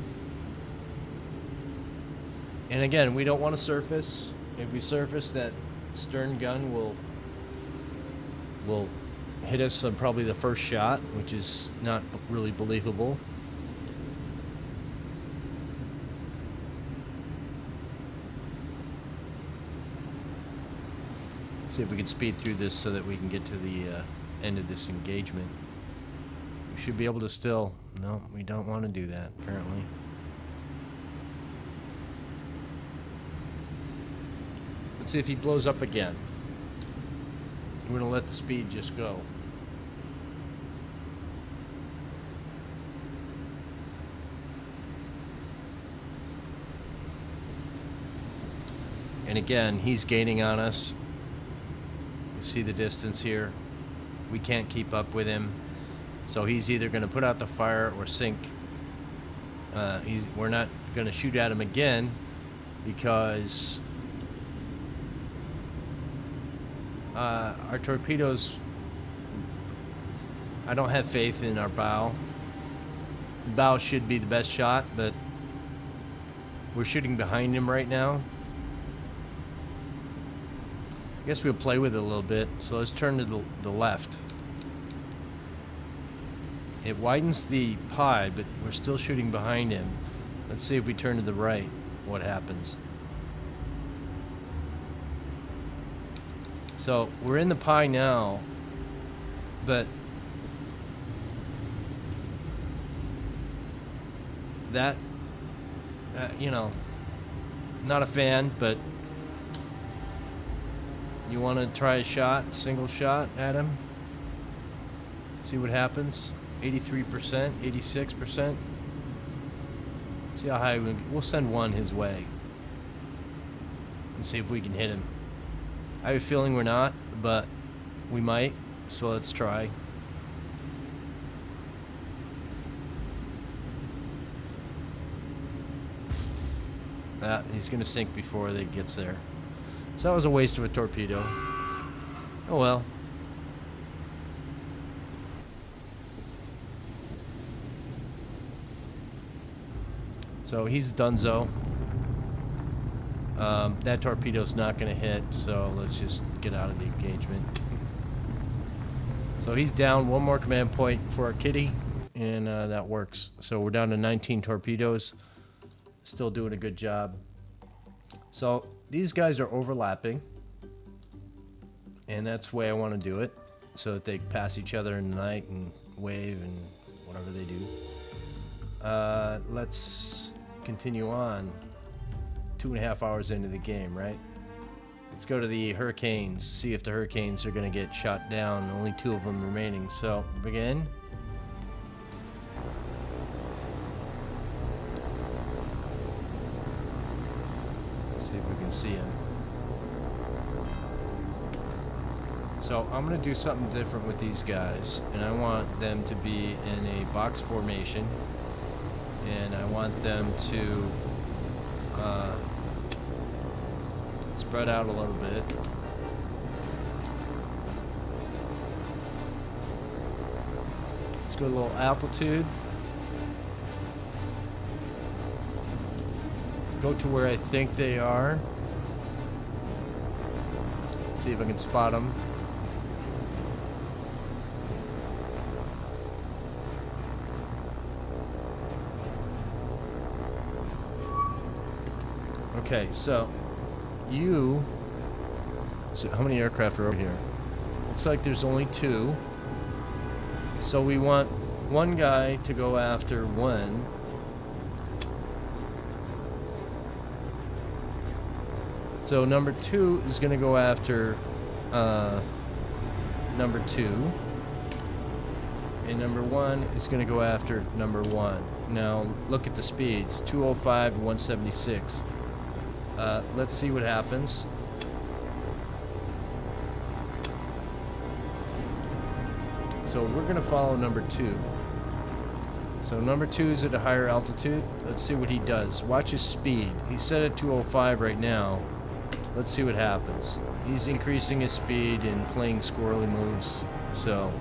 And again, we don't want to surface. If we surface, that stern gun will hit us on probably the first shot, which is not really believable. See if we can speed through this so that we can get to the end of this engagement. We should be able to still... No, we don't want to do that, apparently. Let's see if he blows up again. We're going to let the speed just go. And again, he's gaining on us. See the distance here. We can't keep up with him, so he's either going to put out the fire or sink. We're not going to shoot at him again because our torpedoes, I don't have faith in our bow. Bow should be the best shot, but we're shooting behind him right now. I guess we'll play with it a little bit. So let's turn to the left. It widens the pie, but we're still shooting behind him. Let's see if we turn to the right, what happens. So we're in the pie now, but that, you know, not a fan, but you want to try a shot, single shot at him? See what happens. 83%, 86%. See how high we'll send one his way. And see if we can hit him. I have a feeling we're not, but we might. So let's try. He's going to sink before it gets there. So that was a waste of a torpedo. Oh well. So he's donezo. That torpedo's not going to hit, so let's just get out of the engagement. So he's down. One more command point for our kitty, and that works. So we're down to 19 torpedoes. Still doing a good job. So these guys are overlapping, and that's the way I want to do it. so that they pass each other in the night and wave and whatever they do. Let's continue on. 2.5 hours into the game, right? Let's go to the Hurricanes, see if the Hurricanes are going to get shot down. Only 2 of them remaining. So, begin. Let's see if we can see him. So, I'm going to do something different with these guys, and I want them to be in a box formation, and I want them to spread out a little bit. Let's go a little altitude. Go to where I think they are. See if I can spot them. Okay, so how many aircraft are over here? Looks like there's only 2. So we want one guy to go after one. So number 2 is going to go after number 2. And number 1 is going to go after number 1. Now look at the speeds, 205 to 176. Let's see what happens. So we're going to follow number 2. So number 2 is at a higher altitude. Let's see what he does. Watch his speed. He's set at 205 right now. Let's see what happens. He's increasing his speed and playing squirrely moves. So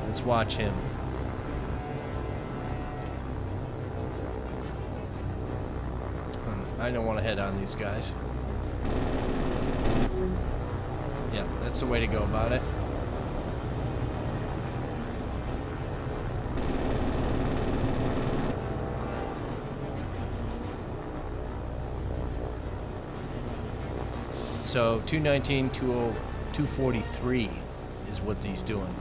let's watch him. I don't want to head on these guys. Yeah, that's the way to go about it. So 219, 243 is what he's doing.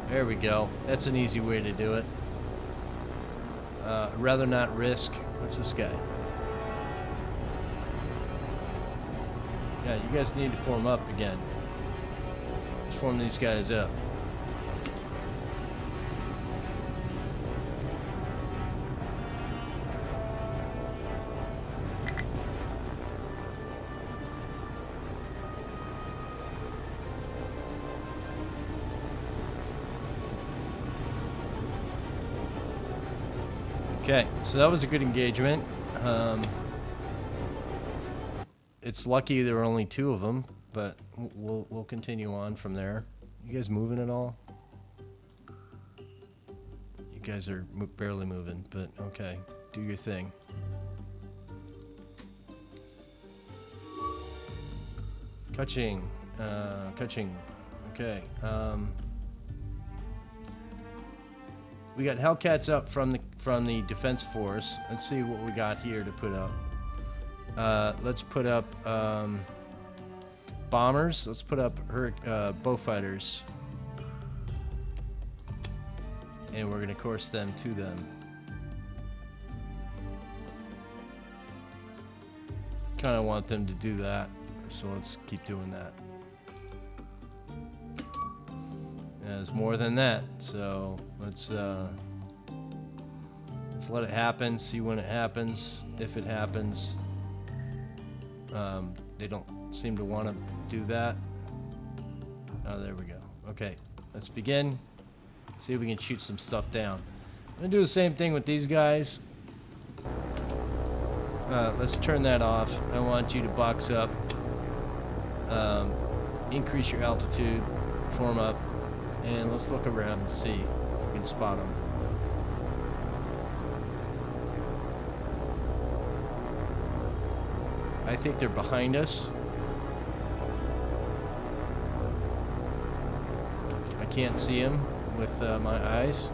There we go. That's an easy way to do it. Rather not risk. What's this guy? Yeah, you guys need to form up again. Let's form these guys up. Okay, so that was a good engagement. It's lucky there were only 2 of them, but we'll continue on from there. You guys moving at all? You guys are barely moving, but okay, do your thing. Kaching, okay. We got Hellcats up from the defense force. Let's see what we got here to put up. Let's put up bombers. Let's put up Beaufighters, and we're gonna course them to them. Kind of want them to do that, so let's keep doing that. There's more than that, so let's let it happen. See when it happens, if it happens. They don't seem to want to do that. Oh, there we go. Okay, let's begin. See if we can shoot some stuff down. I'm gonna do the same thing with these guys. Let's turn that off. I want you to box up. Increase your altitude. Form up. And let's look around and see if we can spot them. I think they're behind us. I can't see them with my eyes.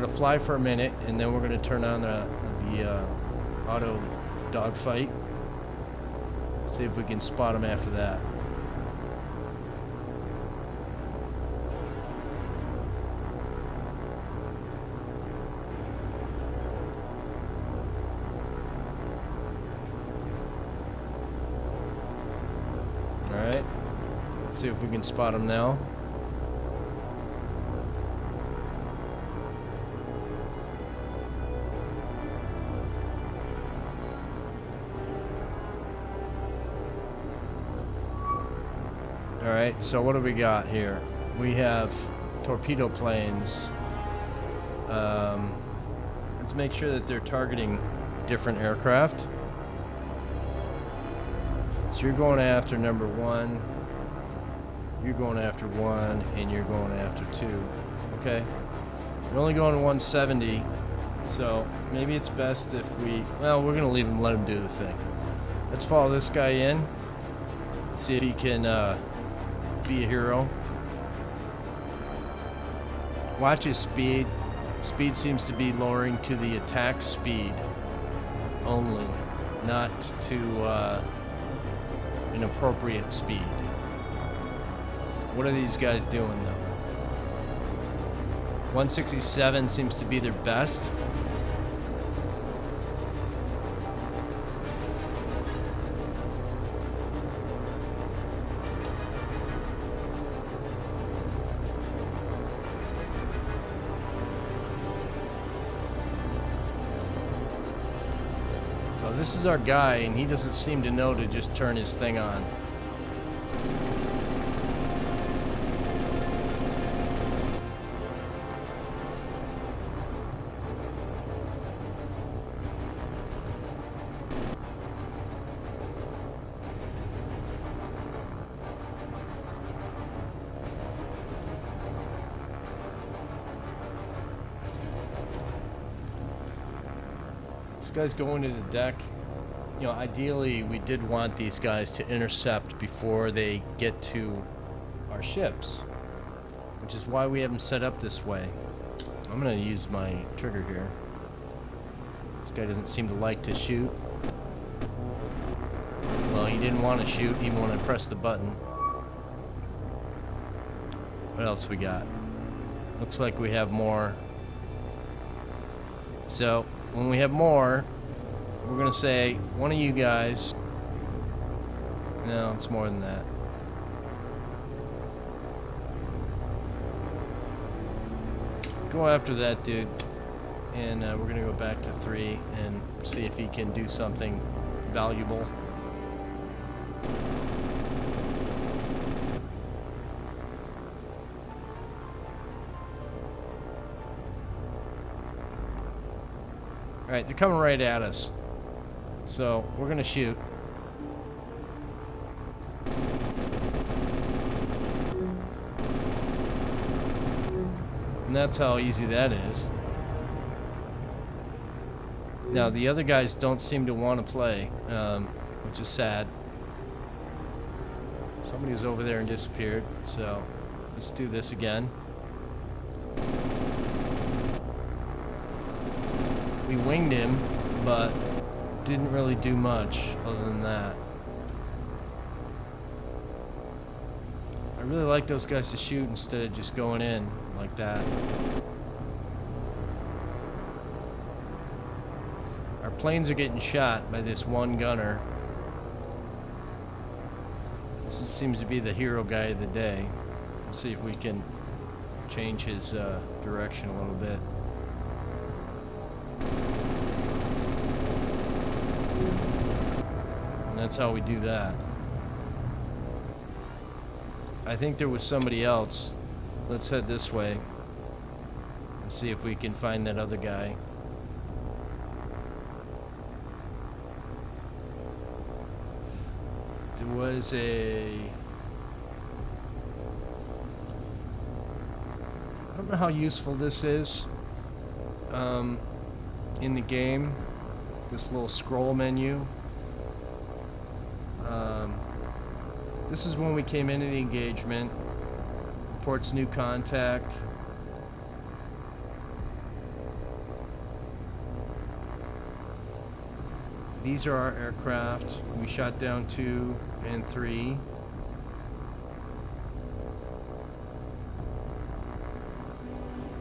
going to fly for a minute, and then we're going to turn on the auto dogfight. See if we can spot them after that. Alright, let's see if we can spot them now. Alright, so what do we got here? We have torpedo planes. Let's make sure that they're targeting different aircraft. So you're going after number 1, you're going after 1, and you're going after 2. Okay? You're only going to 170, so maybe it's best if we... Well, we're going to leave him, let him do the thing. Let's follow this guy in. See if he can be a hero. Watch his speed. Speed seems to be lowering to the attack speed only, not to an appropriate speed. What are these guys doing though? 167 seems to be their best. So this is our guy, and he doesn't seem to know to just turn his thing on. This guy's going to the deck. You know, ideally, we did want these guys to intercept before they get to our ships, which is why we have them set up this way. I'm going to use my trigger here. This guy doesn't seem to like to shoot. Well, he didn't want to shoot. He wanted to press the button. What else we got? Looks like we have more. So when we have more, we're going to say, one of you guys... No, it's more than that. Go after that dude. And we're going to go back to 3 and see if he can do something valuable. Alright, they're coming right at us. So, we're gonna shoot. And that's how easy that is. Now, the other guys don't seem to want to play, which is sad. Somebody was over there and disappeared, so let's do this again. We winged him, but didn't really do much other than that. I really like those guys to shoot instead of just going in like that. Our planes are getting shot by this one gunner. This seems to be the hero guy of the day. Let's see if we can change his direction a little bit. And that's how we do that. I think there was somebody else. Let's head this way and see if we can find that other guy. There was a... I don't know how useful this is in the game, this little scroll menu. This is when we came into the engagement. Reports new contact. these are our aircraft. We shot down 2 and 3.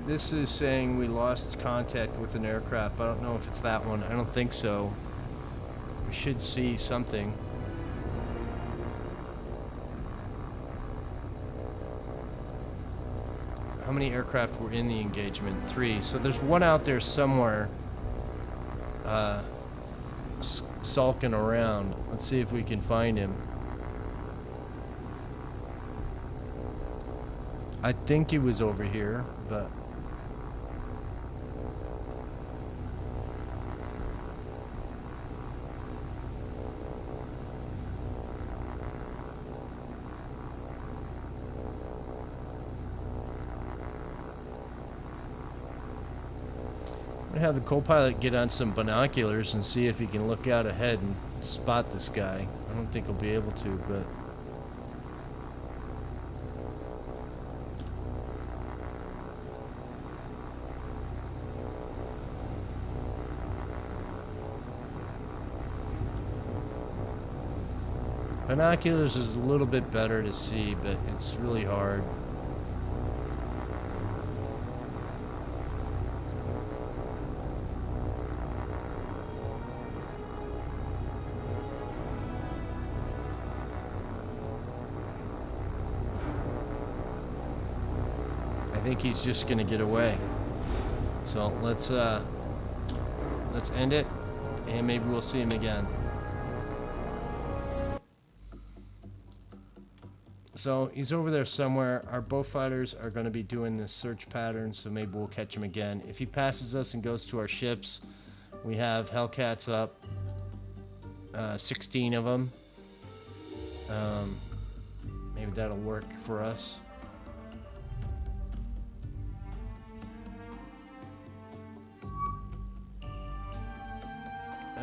This is saying we lost contact with an aircraft. I don't know if it's that one. I don't think so. We should see something. How many aircraft were in the engagement? 3. So there's one out there somewhere sulking around. Let's see if we can find him. I think he was over here, but I'm gonna have the co-pilot get on some binoculars and see if he can look out ahead and spot this guy. I don't think he'll be able to, but binoculars is a little bit better to see, but it's really hard. I think he's just gonna get away. So let's end it, and maybe we'll see him again. So he's over there somewhere. Our bow fighters are going to be doing this search pattern, so maybe we'll catch him again. If he passes us and goes to our ships, we have Hellcats up, 16 of them. Maybe that'll work for us.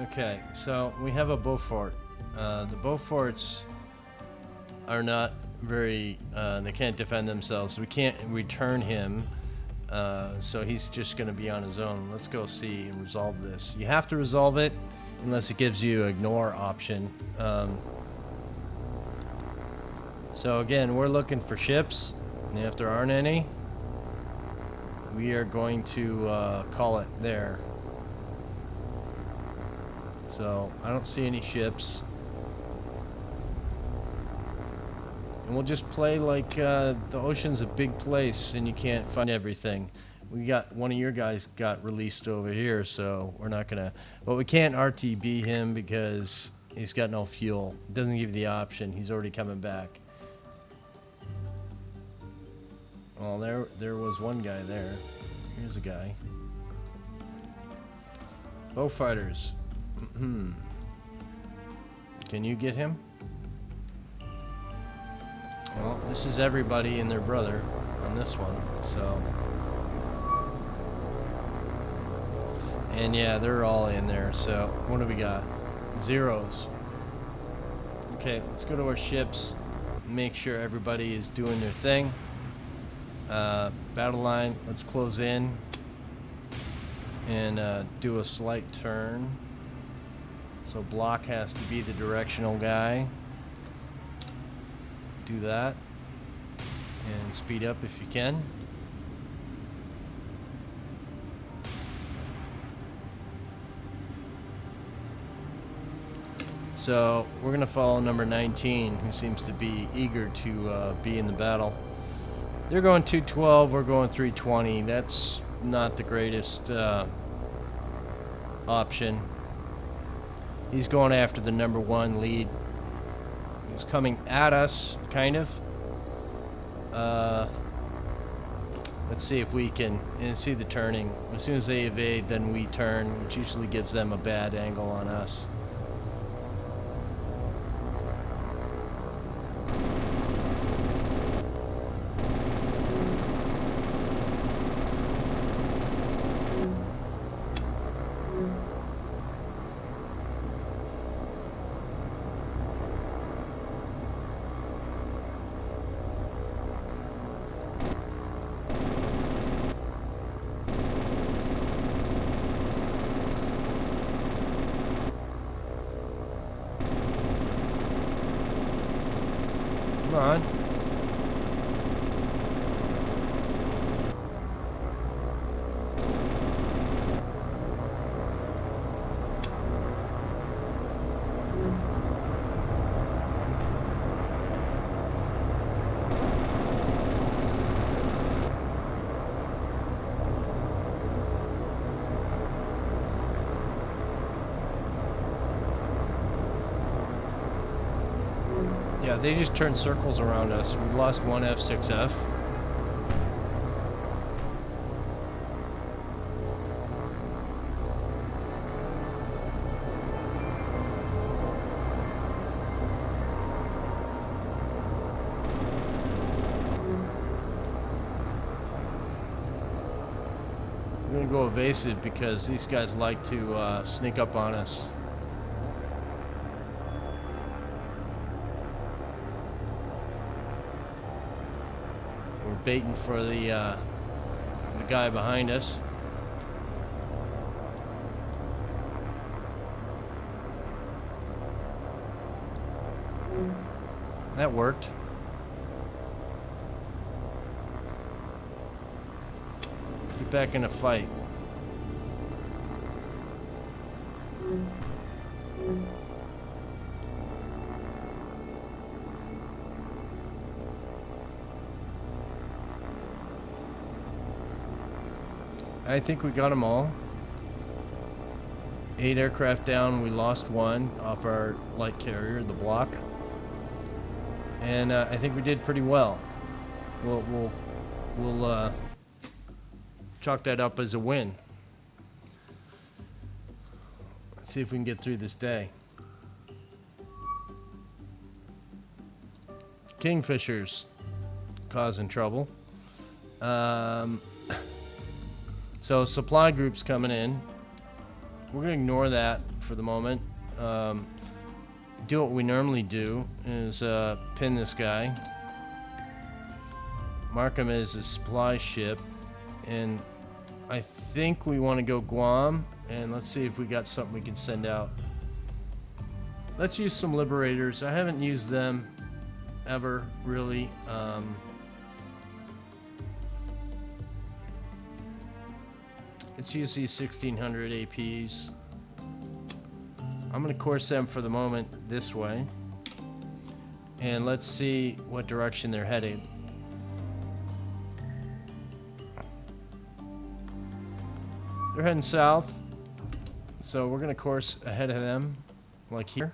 Okay, so we have a Beaufort. The Beauforts are not very, they can't defend themselves. We can't return him, so he's just going to be on his own. Let's go see and resolve this. You have to resolve it unless it gives you an ignore option. So again, we're looking for ships, and if there aren't any, we are going to call it there. So I don't see any ships. And we'll just play like the ocean's a big place and you can't find everything. We got one of your guys got released over here, so we're not gonna. But we can't RTB him because he's got no fuel. It doesn't give you the option. He's already coming back. Well, there was one guy there. Here's a guy. Bow fighters. Can you get him? Well, this is everybody and their brother on this one, so. And yeah, they're all in there, so what do we got? Zeros. Okay, let's go to our ships, make sure everybody is doing their thing. Battle line, let's close in and do a slight turn. So block has to be the directional guy. Do that and speed up if you can. So we're gonna follow number 19, who seems to be eager to be in the battle. They're going 212, we're going 320. That's not the greatest option. He's going after the number 1 lead. He's coming at us, kind of. Let's see if we can see the turning. As soon as they evade, then we turn, which usually gives them a bad angle on us. on. Yeah, they just turned circles around us. We lost one F6F. We're gonna go evasive because these guys like to sneak up on us. We're baiting for the guy behind us. That worked. Get back in a fight. I think we got them all. 8 aircraft down. We lost one off our light carrier, the block. And I think we did pretty well. We'll chalk that up as a win. Let's see if we can get through this day. Kingfishers causing trouble. So supply groups coming in. We're gonna ignore that for the moment. Do what we normally do is pin this guy, mark him as a supply ship, and I think we want to go Guam, and let's see if we got something we can send out. Let's use some liberators. I haven't used them ever really. Let's use these 1600 APs. I'm going to course them for the moment this way. And let's see what direction they're headed. They're heading south. So we're going to course ahead of them, like here.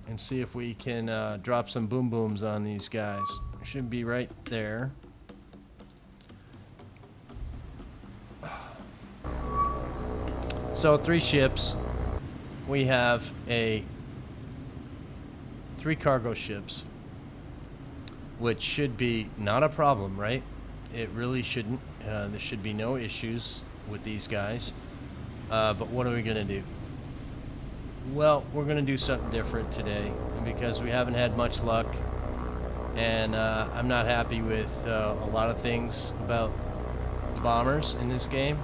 And see if we can drop some boom booms on these guys. Should be right there. So 3 ships. We have 3 cargo ships, which should be not a problem, right? It really shouldn't. There should be no issues with these guys. But what are we gonna do? Well, we're gonna do something different today because we haven't had much luck, and I'm not happy with a lot of things about bombers in this game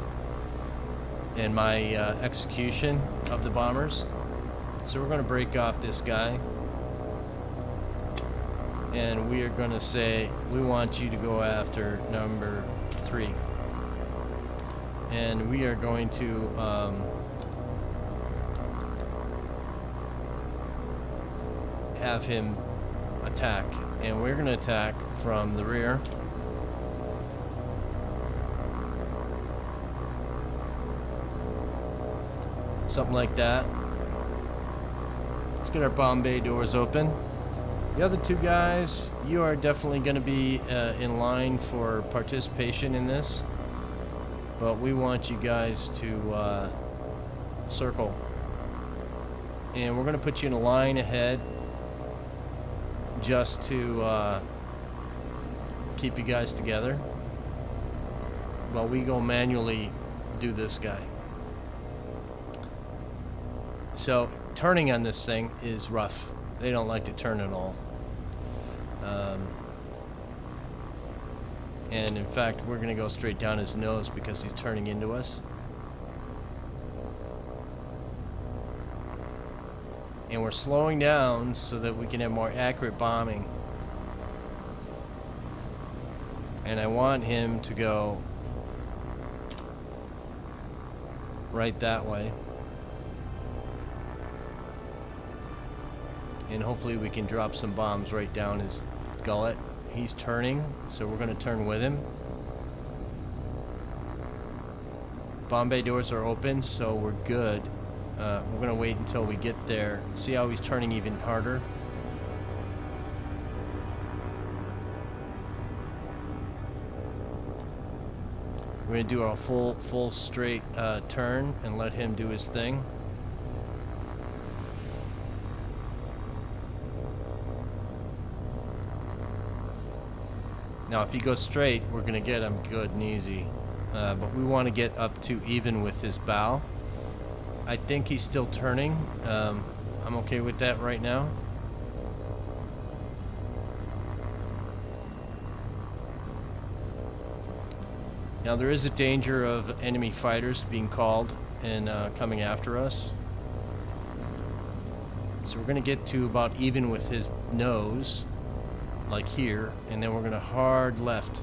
and my execution of the bombers. So we're going to break off this guy, and we are going to say we want you to go after number 3, and we are going to have him attack, and we're going to attack from the rear. Something like that. Let's get our bomb bay doors open. The other 2 guys, you are definitely going to be in line for participation in this, but we want you guys to circle, and we're going to put you in a line ahead just to keep you guys together while we go manually do this guy. So turning on this thing is rough. They don't like to turn at all. And in fact, we're going to go straight down his nose because he's turning into us. And we're slowing down so that we can have more accurate bombing. And I want him to go right that way. And hopefully we can drop some bombs right down his gullet. He's turning, so we're going to turn with him. Bomb bay doors are open, so we're good. We're going to wait until we get there. See how he's turning even harder? We're going to do a full straight turn and let him do his thing. Now if he goes straight, we're going to get him good and easy. But we want to get up to even with his bow. I think he's still turning. I'm okay with that right now. Now there is a danger of enemy fighters being called and coming after us. So we're going to get to about even with his nose, like here, and then we're going to hard left.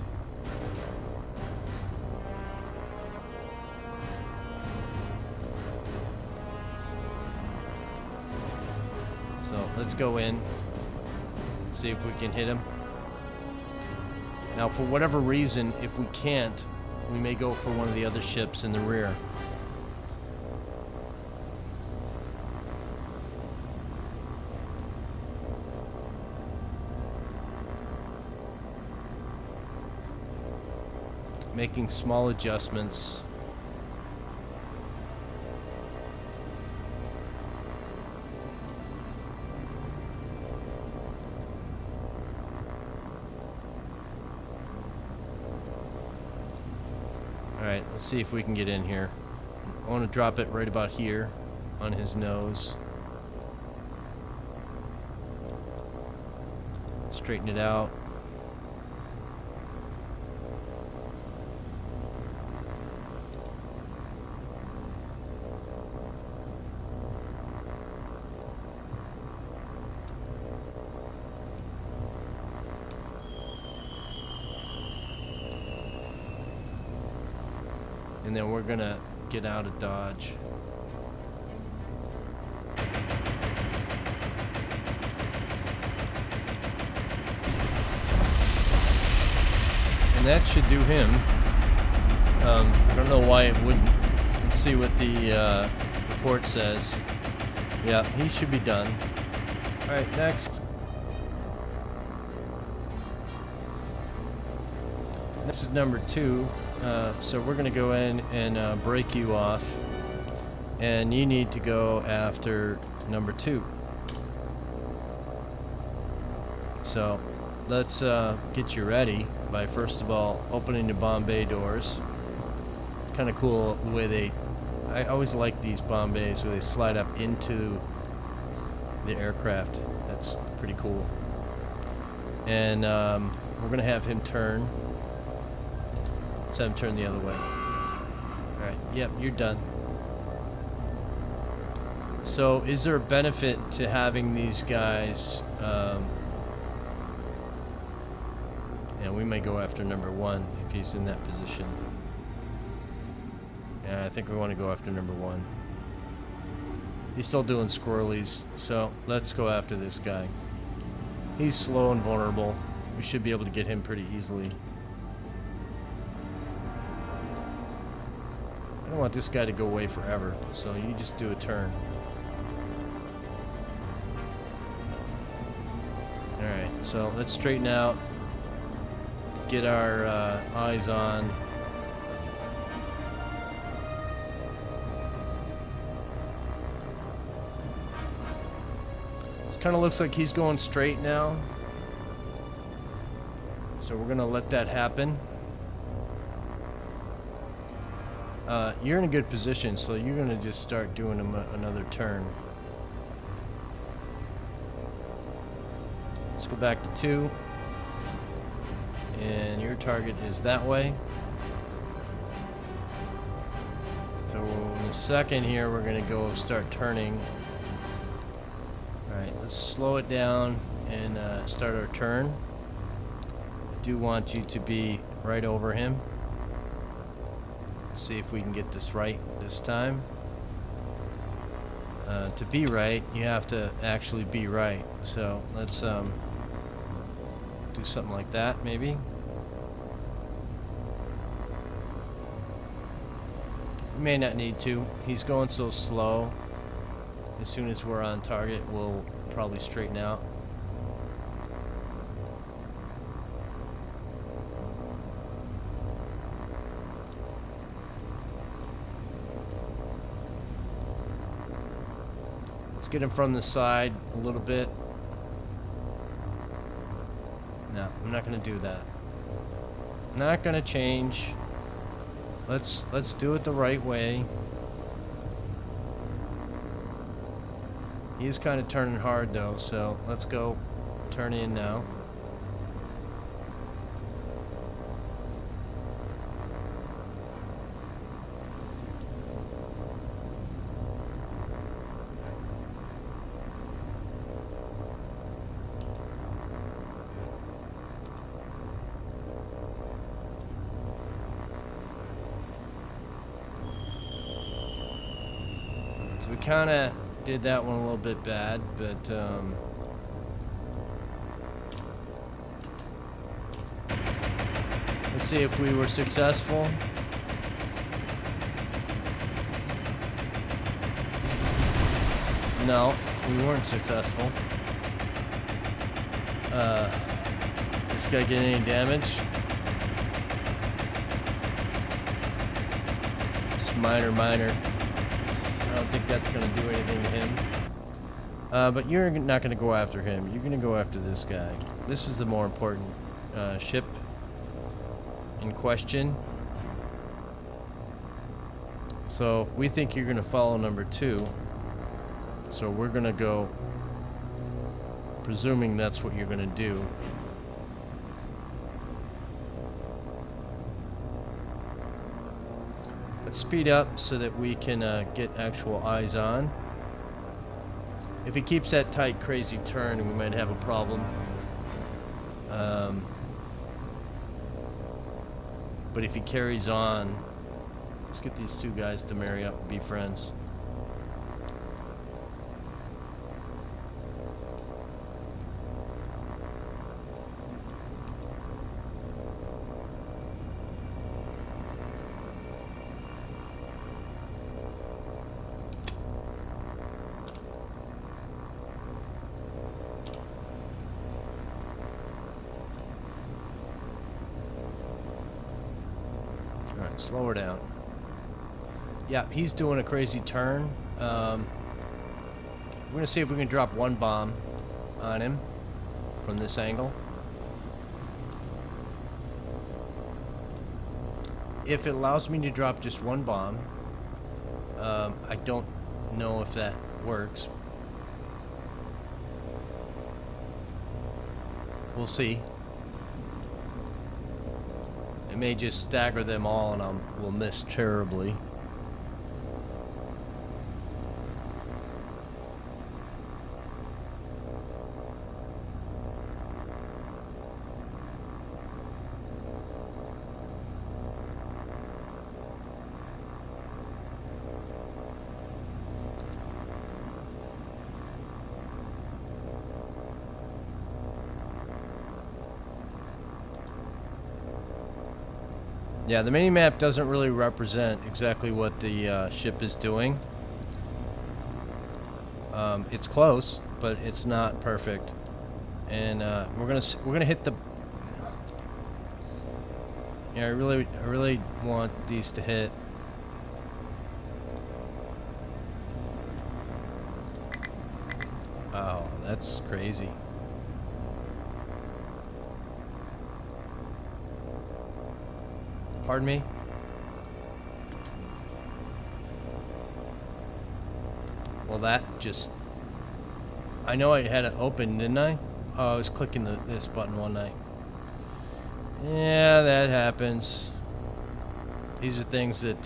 So let's go in, see if we can hit him. Now for whatever reason, if we can't, we may go for one of the other ships in the rear. Making small adjustments. Alright, let's see if we can get in here. I want to drop it right about here on his nose. Straighten it out. And then we're gonna get out of dodge. And that should do him. I don't know why it wouldn't. Let's see what the report says. Yeah, he should be done. Alright, next. This is number 2. So we're going to go in and break you off, and you need to go after number 2. So let's get you ready by first of all opening the bomb bay doors. Kind of cool the way I always like these bomb bays where they slide up into the aircraft. That's pretty cool. And we're going to have him turn. Let's have him turn the other way. Alright, yep, you're done. So, is there a benefit to having these guys? And we may go after number 1 if he's in that position. Yeah, I think we want to go after number 1. He's still doing squirrelies, so let's go after this guy. He's slow and vulnerable. We should be able to get him pretty easily. I don't want this guy to go away forever, so you just do a turn. Alright, so let's straighten out, get our eyes on. It kind of looks like he's going straight now, so we're going to let that happen. You're in a good position, so you're going to just start doing another turn. Let's go back to 2. And your target is that way. So in a second here, we're going to go start turning. Alright, let's slow it down and start our turn. I do want you to be right over him. Let's see if we can get this right this time. To be right, you have to actually be right. So let's do something like that, maybe. We may not need to. He's going so slow. As soon as we're on target, we'll probably straighten out. Let's get him from the side a little bit. No, I'm not going to do that. Not going to change. Let's do it the right way. He is kind of turning hard though, so let's go turn in now. So we kind of did that one a little bit bad, but let's see if we were successful. No, we weren't successful. This guy get any damage? Just minor. I don't think that's going to do anything to him. But you're not going to go after him. You're going to go after this guy. This is the more important ship in question. So we think you're going to follow number 2. So we're going to go, presuming that's what you're going to do. Let's speed up so that we can get actual eyes on. If he keeps that tight, crazy turn, we might have a problem. But if he carries on, let's get these 2 guys to marry up and be friends. Alright, slow her down. Yeah, he's doing a crazy turn. We're going to see if we can drop 1 bomb on him from this angle. If it allows me to drop just 1 bomb, I don't know if that works. We'll see. It may just stagger them all and we'll miss terribly. Yeah, the mini-map doesn't really represent exactly what the ship is doing. It's close, but it's not perfect. And we're gonna hit the. Yeah, I really want these to hit. Oh, that's crazy. Pardon me? Well, that just... I know I had it open, didn't I? Oh, I was clicking this button one night. Yeah, that happens. These are things that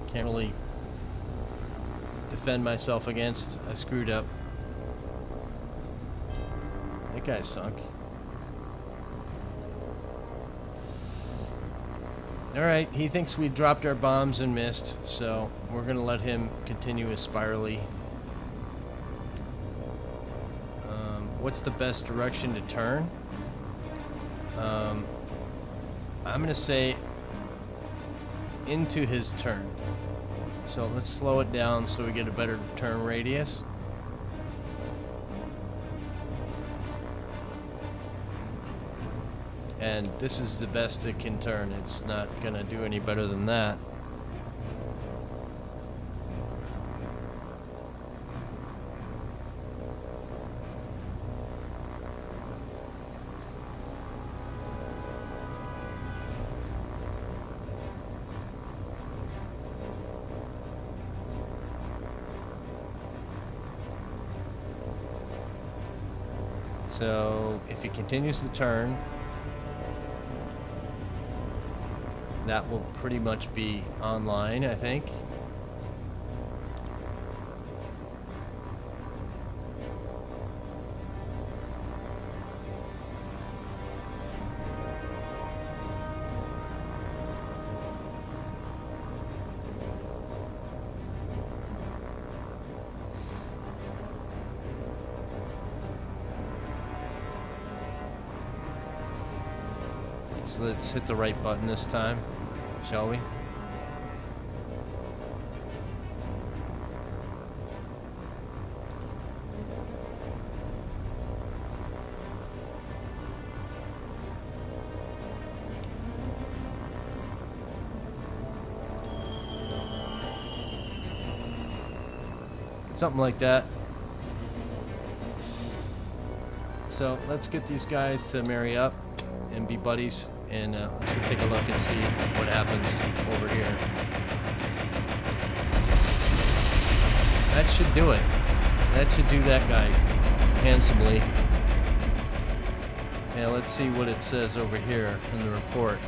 can't really defend myself against. I screwed up. That guy sunk. Alright, he thinks we dropped our bombs and missed, so we're gonna let him continue his spirally. What's the best direction to turn? I'm gonna say into his turn. So let's slow it down so we get a better turn radius. And this is the best it can turn. It's not gonna do any better than that. So if he continues to turn, that will pretty much be online, I think. So let's hit the right button this time, shall we? Something like that. So let's get these guys to marry up and be buddies, and let's go take a look and see what happens over here. That should do it. That should do that guy handsomely. And let's see what it says over here in the report.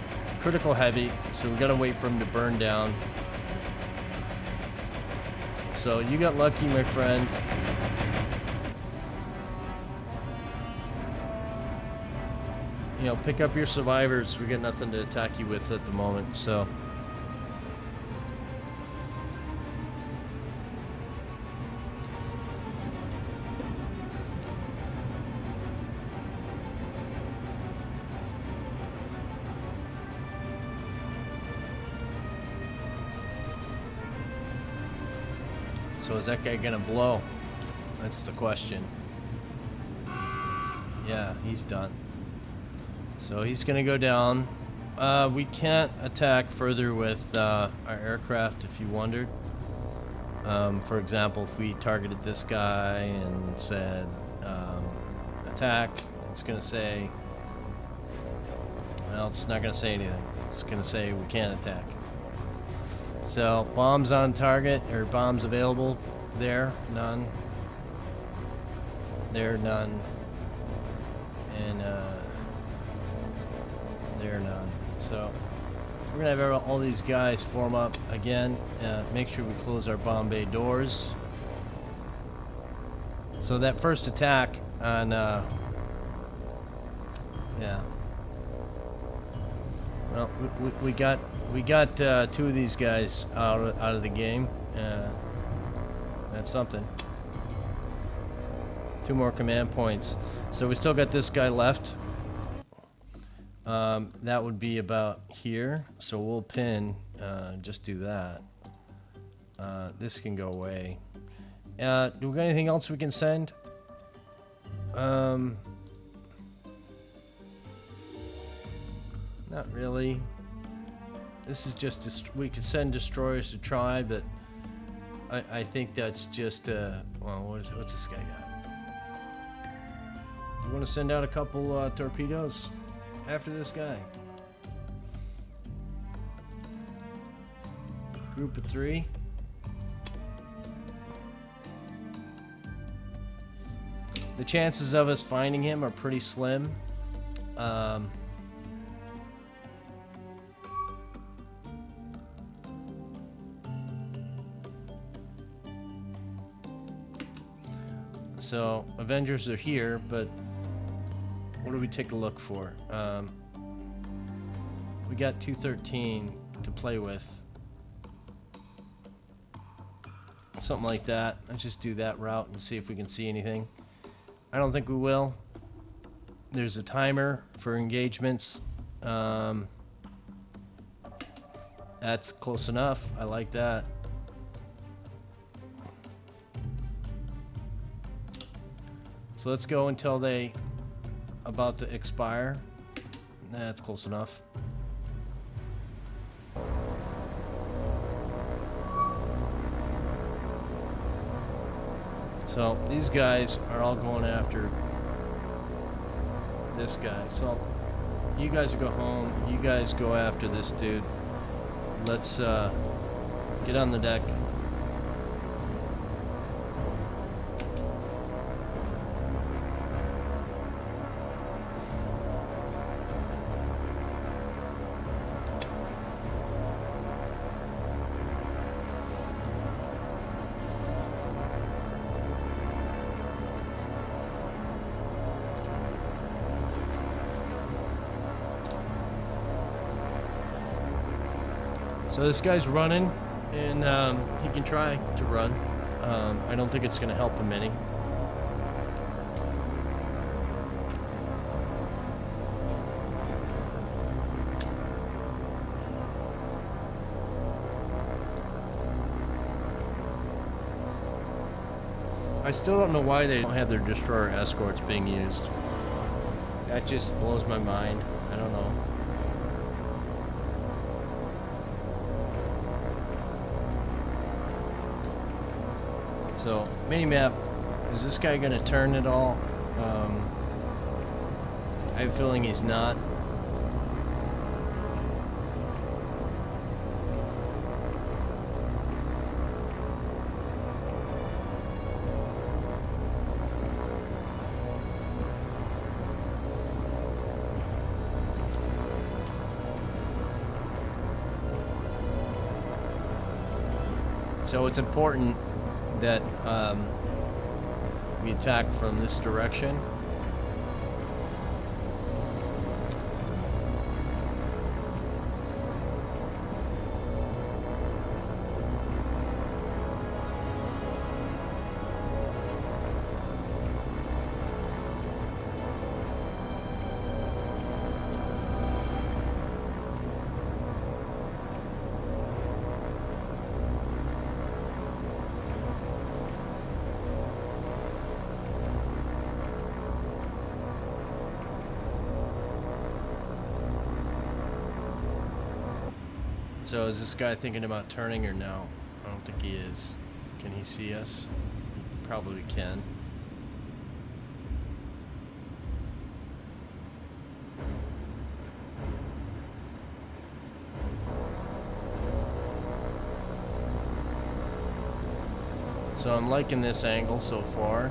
Critical heavy, so we gotta wait for him to burn down. So you got lucky, my friend. You know, pick up your survivors. We got nothing to attack you with at the moment, so. So is that guy gonna blow? That's the question. Yeah, he's done. So he's gonna go down. We can't attack further with our aircraft, if you wondered. For example, if we targeted this guy and said attack, it's gonna say, well, it's not gonna say anything. It's gonna say we can't attack. So bombs on target, or bombs available. There, none. There, none. And there, none. So we're gonna have all these guys form up again. Make sure we close our bomb bay doors. So that first attack on, yeah. Well, we got two of these guys out of the game. That's something. 2 more command points. So we still got this guy left. That would be about here. So we'll pin, just do that. This can go away. Do we got anything else we can send? Not really. This is just, we could send destroyers to try, but I think that's just, well, what's this guy got? You want to send out a couple torpedoes after this guy? Group of 3. The chances of us finding him are pretty slim. So Avengers are here, but what do we take a look for? We got 213 to play with. Something like that. Let's just do that route and see if we can see anything. I don't think we will. There's a timer for engagements. That's close enough. I like that. So let's go until they about to expire. That's close enough. So these guys are all going after this guy. So you guys go home. You guys go after this dude. Let's get on the deck. So this guy's running, and he can try to run. I don't think it's going to help him any. I still don't know why they don't have their destroyer escorts being used. That just blows my mind. I don't know. So, minimap, is this guy going to turn at all? I have a feeling he's not. So it's important that we attack from this direction. So is this guy thinking about turning or no? I don't think he is. Can he see us? He probably can. So I'm liking this angle so far.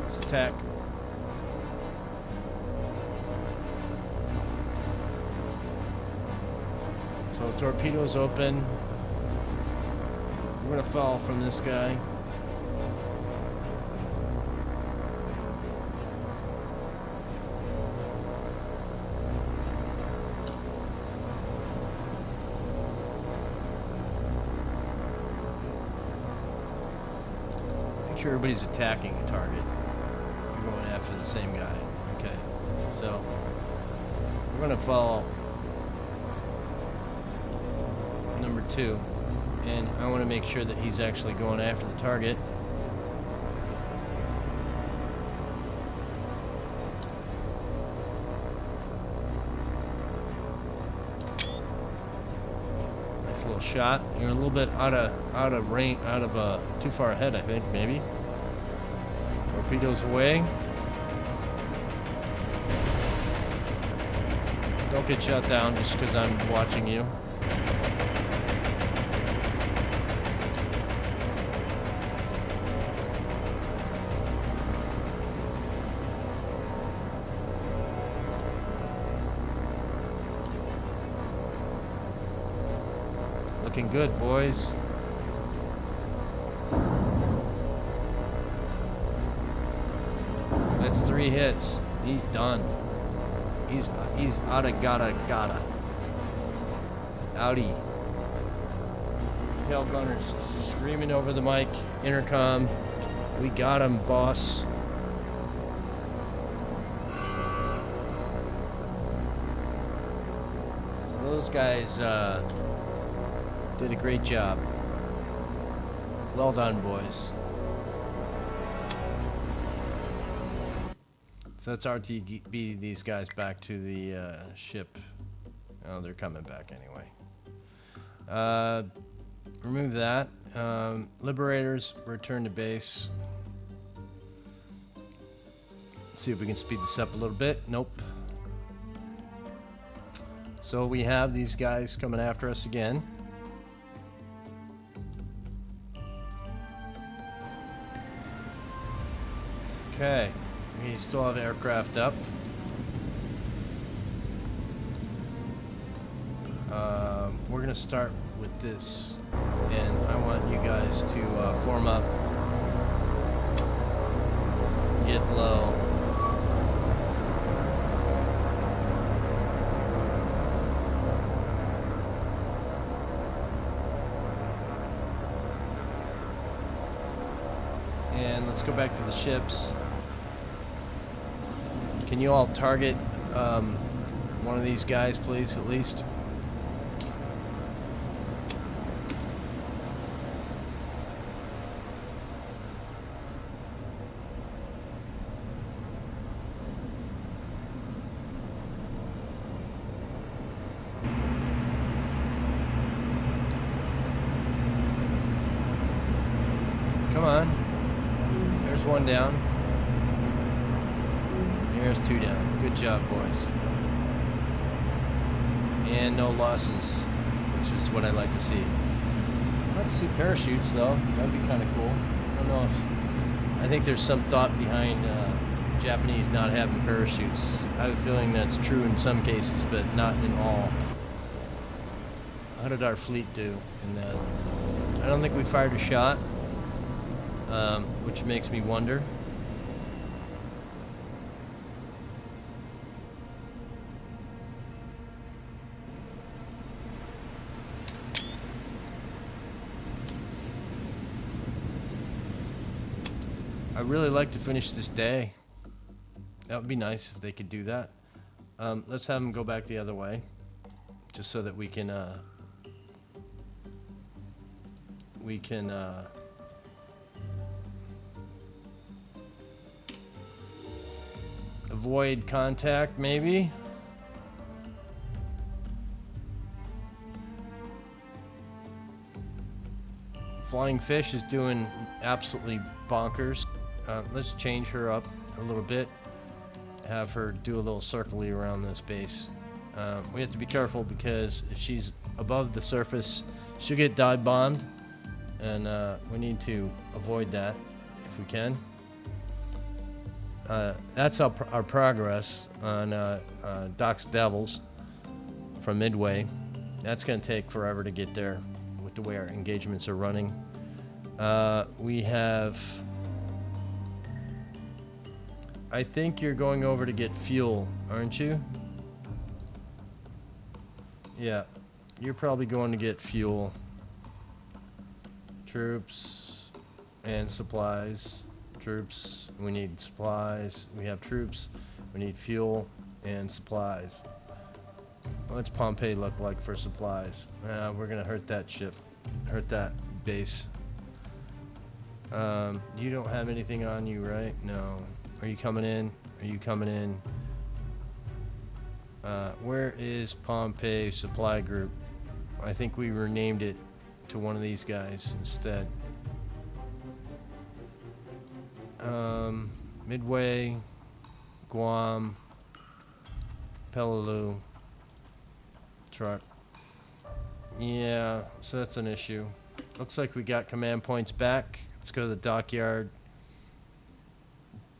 Let's attack. So torpedoes open. We're gonna fall from this guy. Make sure everybody's attacking the target. Going after the same guy. Okay, so we're gonna follow number 2, and I want to make sure that he's actually going after the target. Nice little shot. You're a little bit out of range, too far ahead, I think, maybe. Torpedoes away. Don't get shot down just because I'm watching you. looking good, boys. That's 3 hits. He's done. He's outta gotta. Outie. Tail gunners screaming over the mic, intercom. We got him, boss. Those guys did a great job. Well done, boys. So let's RTB these guys back to the ship. Oh, they're coming back anyway. Remove that. Liberators, return to base. Let's see if we can speed this up a little bit. Nope. So we have these guys coming after us again. Okay. We still have aircraft up. We're gonna start with this, and I want you guys to form up, get low. And let's go back to the ships. Can you all target one of these guys, please, at least? Come on. There's one down. There's 2 down. Good job, boys. And no losses, which is what I like to see. I'd like to see parachutes, though. That'd be kind of cool. I don't know if... I think there's some thought behind Japanese not having parachutes. I have a feeling that's true in some cases, but not in all. How did our fleet do in that? I don't think we fired a shot, which makes me wonder. I'd really like to finish this day. That would be nice if they could do that. Let's have them go back the other way, just so that we can avoid contact, maybe. Flying Fish is doing absolutely bonkers. Let's change her up a little bit. Have her do a little circly around this base. We have to be careful because if she's above the surface, she'll get dive bombed, and we need to avoid that if we can. That's our progress on Doc's Devils from Midway. That's going to take forever to get there with the way our engagements are running. We have... I think you're going over to get fuel, aren't you? Yeah, you're probably going to get fuel. Troops and supplies. Troops, we need supplies. We have troops, we need fuel and supplies. What's Pompeii look like for supplies? We're gonna hurt that ship, hurt that base. You don't have anything on you, right? No. Are you coming in? Are you coming in? Where is Pompeii Supply Group? I think we renamed it to one of these guys instead. Midway, Guam, Peleliu, truck. Yeah, so that's an issue. Looks like we got command points back. Let's go to the dockyard.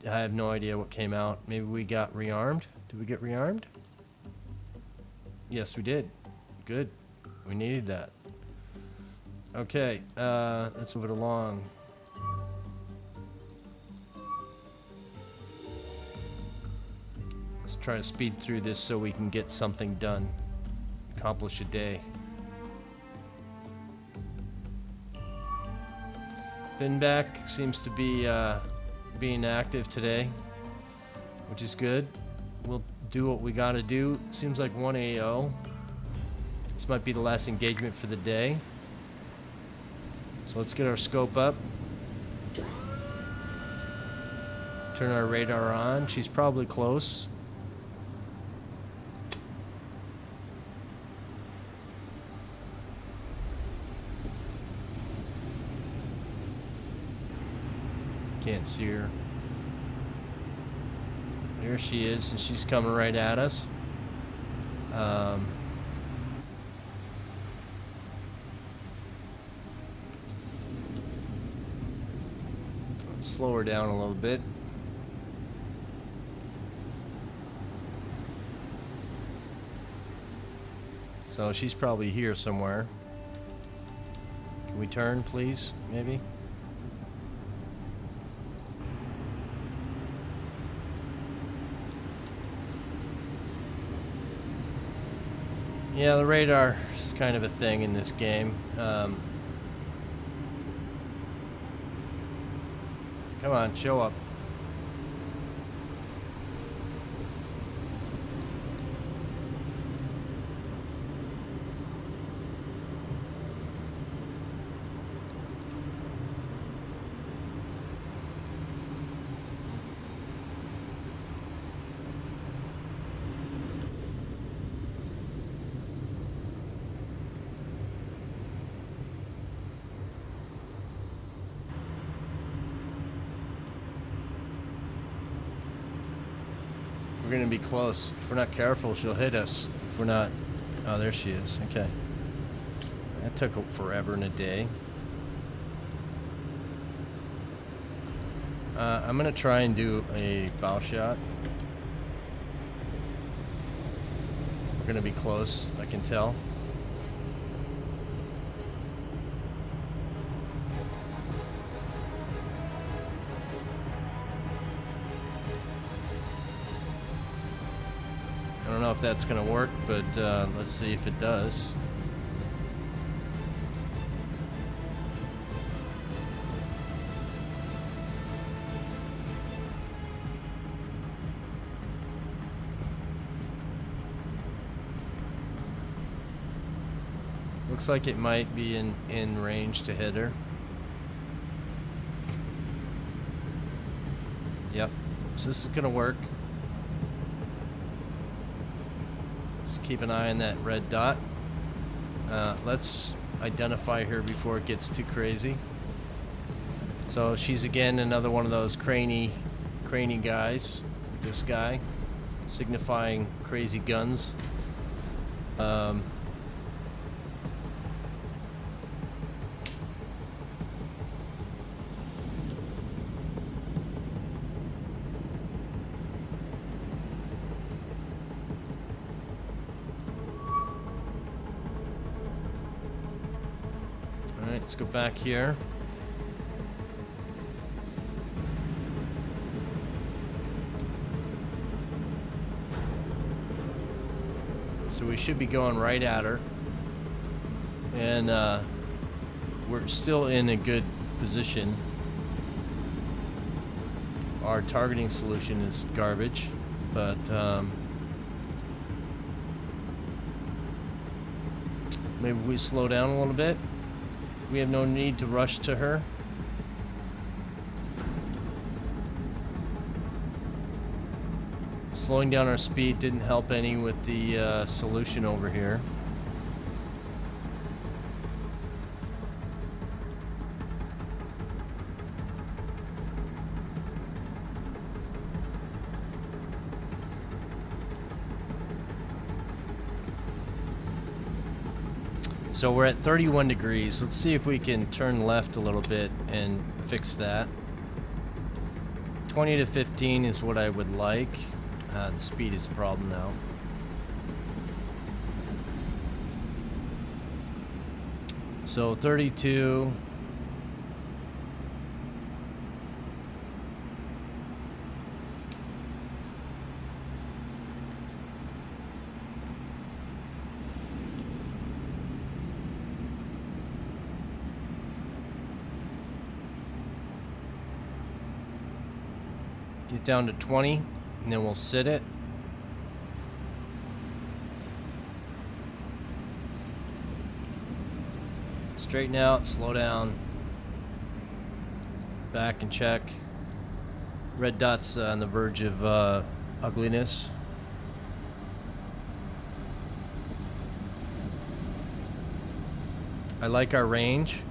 I have no idea what came out. Maybe we got rearmed? Did we get rearmed? Yes, we did. Good. We needed that. Okay, let's move it along. Let's try to speed through this so we can get something done. Accomplish a day. Finback seems to be being active today, which is good. We'll do what we gotta do. Seems like 1 AO. This might be the last engagement for the day. So let's get our scope up. Turn our radar on. She's probably close. Can't see her. There she is, and she's coming right at us. Let's slow her down a little bit. So she's probably here somewhere. Can we turn, please? Maybe? Yeah, the radar is kind of a thing in this game. Come on, show up. We're gonna be close. If we're not careful, she'll hit us. If we're not... Oh, there she is. Okay. That took forever and a day. I'm gonna try and do a bow shot. We're gonna be close, I can tell. I don't know if that's gonna work, but let's see if it does. Looks like it might be in range to hit her. Yep, so this is gonna work. Keep an eye on that red dot. Let's identify her before it gets too crazy. So she's again another one of those craney guys. This guy, signifying crazy guns. Let's go back here. So we should be going right at her. And we're still in a good position. Our targeting solution is garbage, but maybe we slow down a little bit. We have no need to rush to her. Slowing down our speed didn't help any with the solution over here. So we're at 31 degrees. Let's see if we can turn left a little bit and fix that. 20 to 15 is what I would like. The speed is a problem now. So 32. Get down to 20, and then we'll sit it. Straighten out, slow down. Back and check. Red dots on the verge of ugliness. I like our range.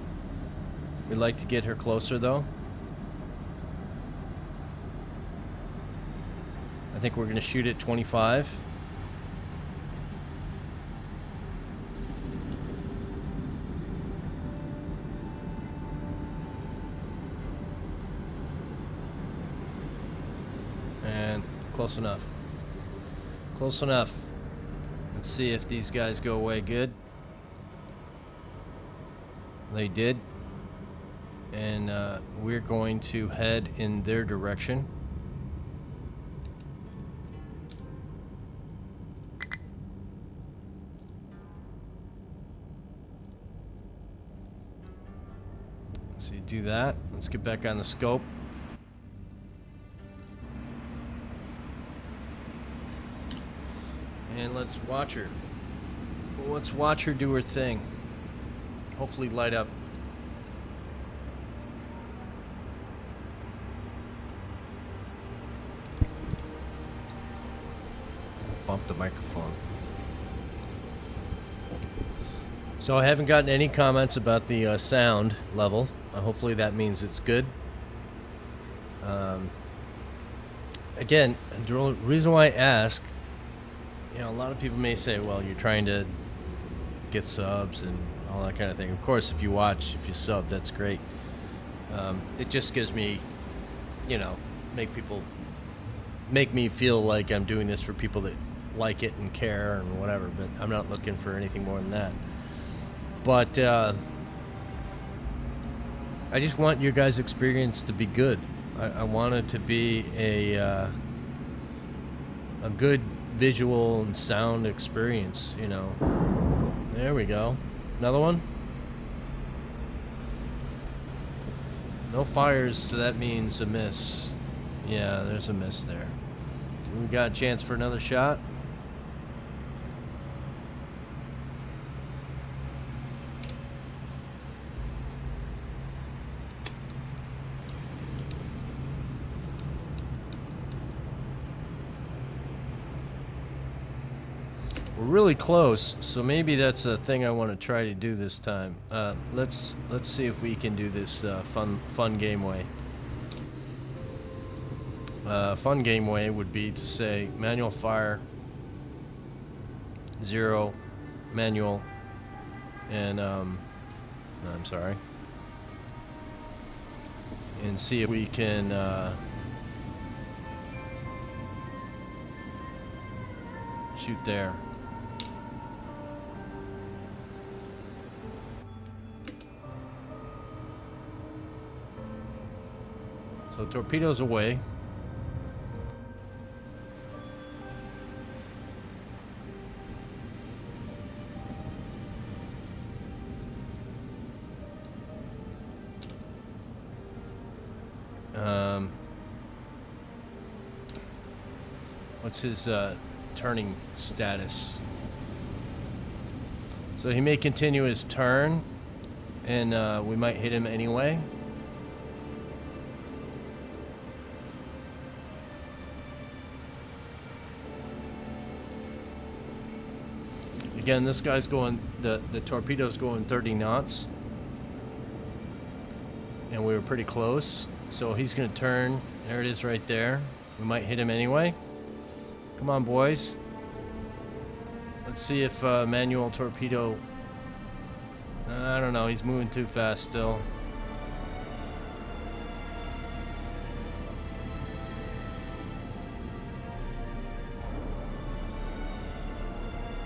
We'd like to get her closer though. I think we're going to shoot at 25. And close enough. Close enough. Let's see if these guys go away good. They did. And we're going to head in their direction. So you do that. Let's get back on the scope. And let's watch her. Let's watch her do her thing. Hopefully light up. Bump the microphone. So I haven't gotten any comments about the sound level. Hopefully that means it's good. Again, the reason why I ask, you know, a lot of people may say, well, you're trying to get subs and all that kind of thing. Of course, if you watch, if you sub, that's great. It just gives me, you know, make me feel like I'm doing this for people that like it and care and whatever, but I'm not looking for anything more than that. But I just want your guys' experience to be good. I want it to be a good visual and sound experience, you know. There we go. Another one. No fires, so that means a miss. Yeah, there's a miss there. We got a chance for another shot. We're really close, so maybe that's a thing I want to try to do this time. Let's see if we can do this fun game way. Fun game way would be to say manual fire, 0, manual, and I'm sorry, and see if we can shoot there. So torpedoes away. What's his turning status? So he may continue his turn, and we might hit him anyway. Again, this guy's going, the torpedo's going 30 knots. And we were pretty close. So he's going to turn. There it is right there. We might hit him anyway. Come on, boys. Let's see if manual torpedo... I don't know. He's moving too fast still.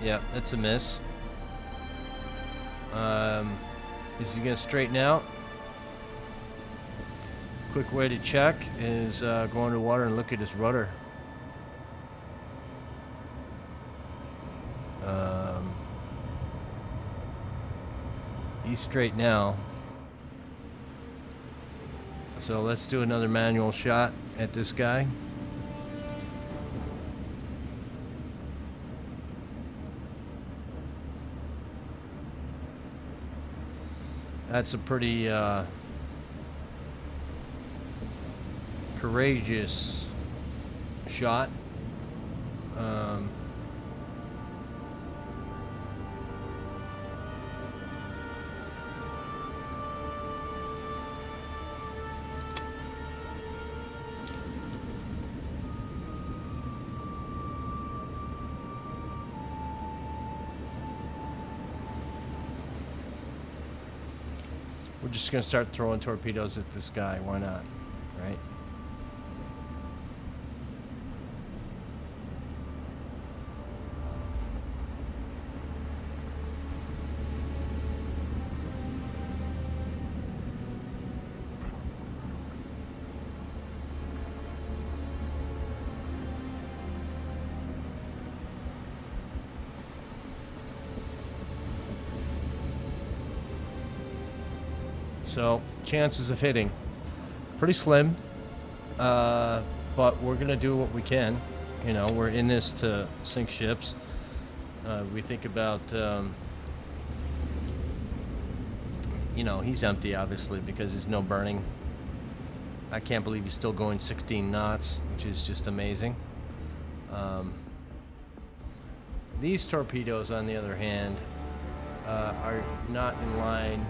Yeah, that's a miss. Is he gonna straighten out? Quick way to check is go underwater and look at his rudder. He's straight now. So let's do another manual shot at this guy. That's a pretty courageous shot. We're just gonna start throwing torpedoes at this guy. Why not? Right? So chances of hitting pretty slim, but we're gonna do what we can. You know, we're in this to sink ships. We think about you know, he's empty obviously because there's no burning. I can't believe he's still going 16 knots, which is just amazing. These torpedoes, on the other hand, are not in line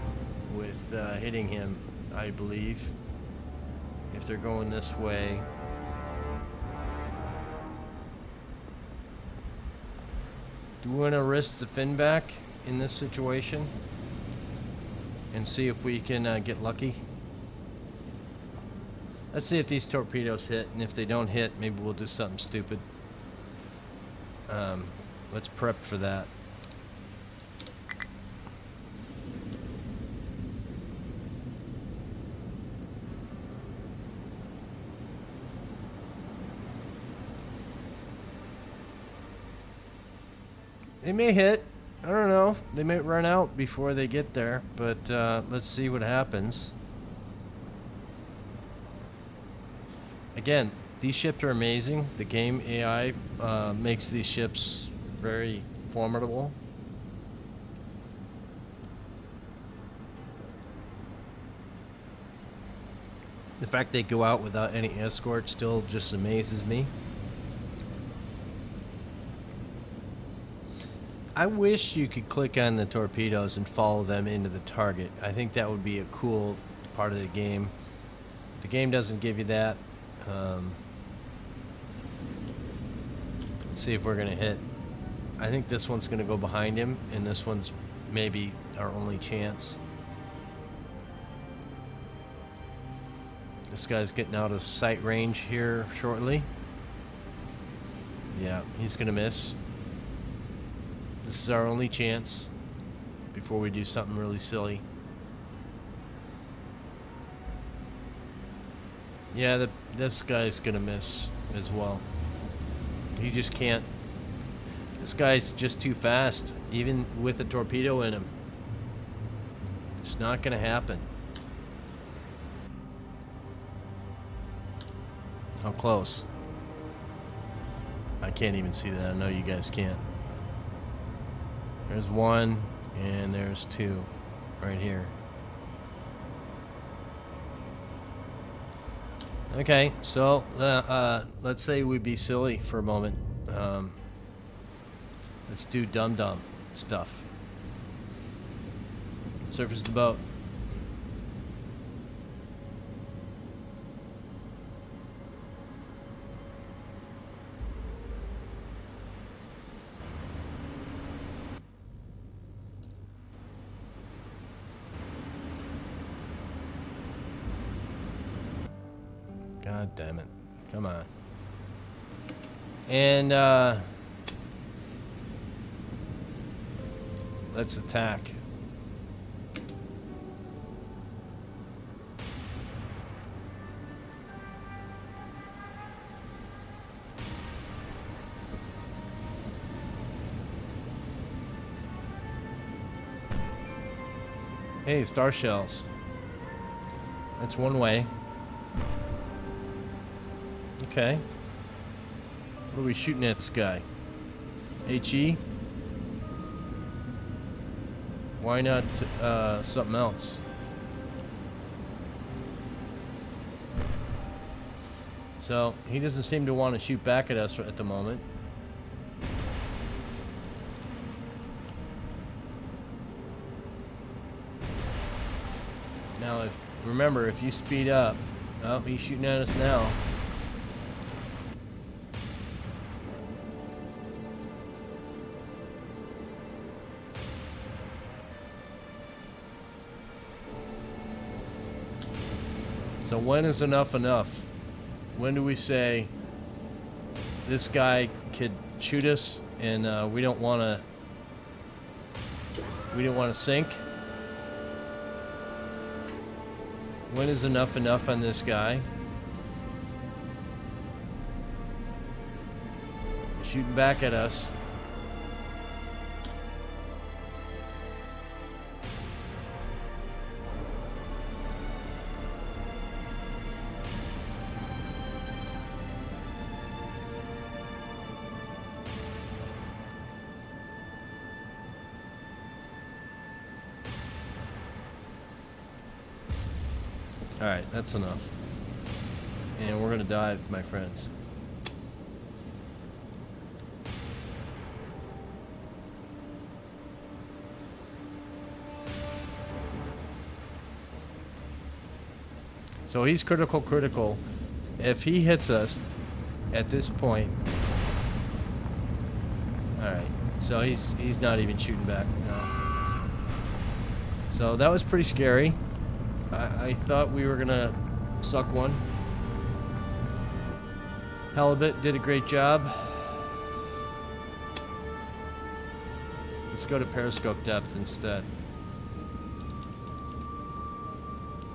with hitting him, I believe, if they're going this way. Do we want to risk the fin back in this situation and see if we can get lucky? Let's see if these torpedoes hit, and if they don't hit, maybe we'll do something stupid. Let's prep for that. They may hit. I don't know. They may run out before they get there, but let's see what happens. Again, these ships are amazing. The game AI makes these ships very formidable. The fact they go out without any escort still just amazes me. I wish you could click on the torpedoes and follow them into the target. I think that would be a cool part of the game. The game doesn't give you that. Let's see if we're gonna hit. I think this one's gonna go behind him, and this one's maybe our only chance. This guy's getting out of sight range here shortly. Yeah, he's gonna miss. This is our only chance before we do something really silly. Yeah, this guy's gonna miss as well. He just can't. This guy's just too fast, even with a torpedo in him. It's not gonna happen. How close? I can't even see that. I know you guys can't. There's one, and there's two right here. Okay, so let's say we be silly for a moment. Let's do dumb stuff. Surface the boat. God damn it. Come on. And let's attack. Hey, star shells. That's one way. Okay. What are we shooting at this guy? HE? Why not something else? So, he doesn't seem to want to shoot back at us at the moment. Now, remember, if you speed up... Oh, he's shooting at us now. So when is enough enough? When do we say this guy could shoot us and we don't want to sink? When is enough enough on this guy? Shooting back at us. Alright, that's enough. And we're gonna dive, my friends. So he's critical. If he hits us at this point... Alright, so he's not even shooting back. No. So that was pretty scary. I thought we were gonna suck one. Halibut did a great job. Let's go to periscope depth instead.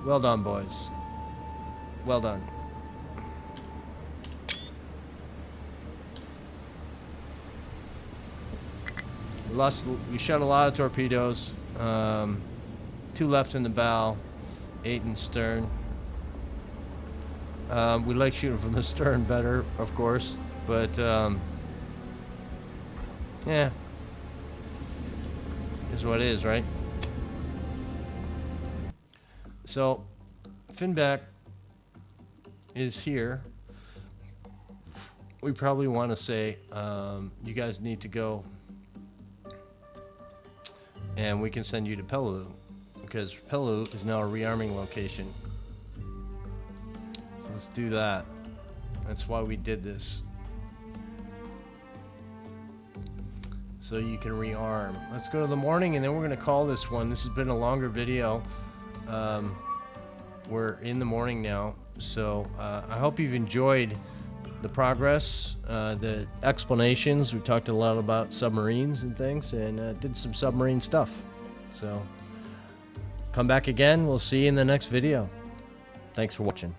Well done, boys. Well done. We shot a lot of torpedoes. 2 left in the bow. 8 in stern. We like shooting from the stern better, of course, but yeah, is what it is, right? So, Finback is here. We probably want to say, you guys need to go, and we can send you to Peleliu. Because Peleliu is now a rearming location. So let's do that. That's why we did this. So you can rearm. Let's go to the morning and then we're going to call this one. This has been a longer video. We're in the morning now. So I hope you've enjoyed the progress, the explanations. We talked a lot about submarines and things and did some submarine stuff. So... come back again. We'll see you in the next video. Thanks for watching.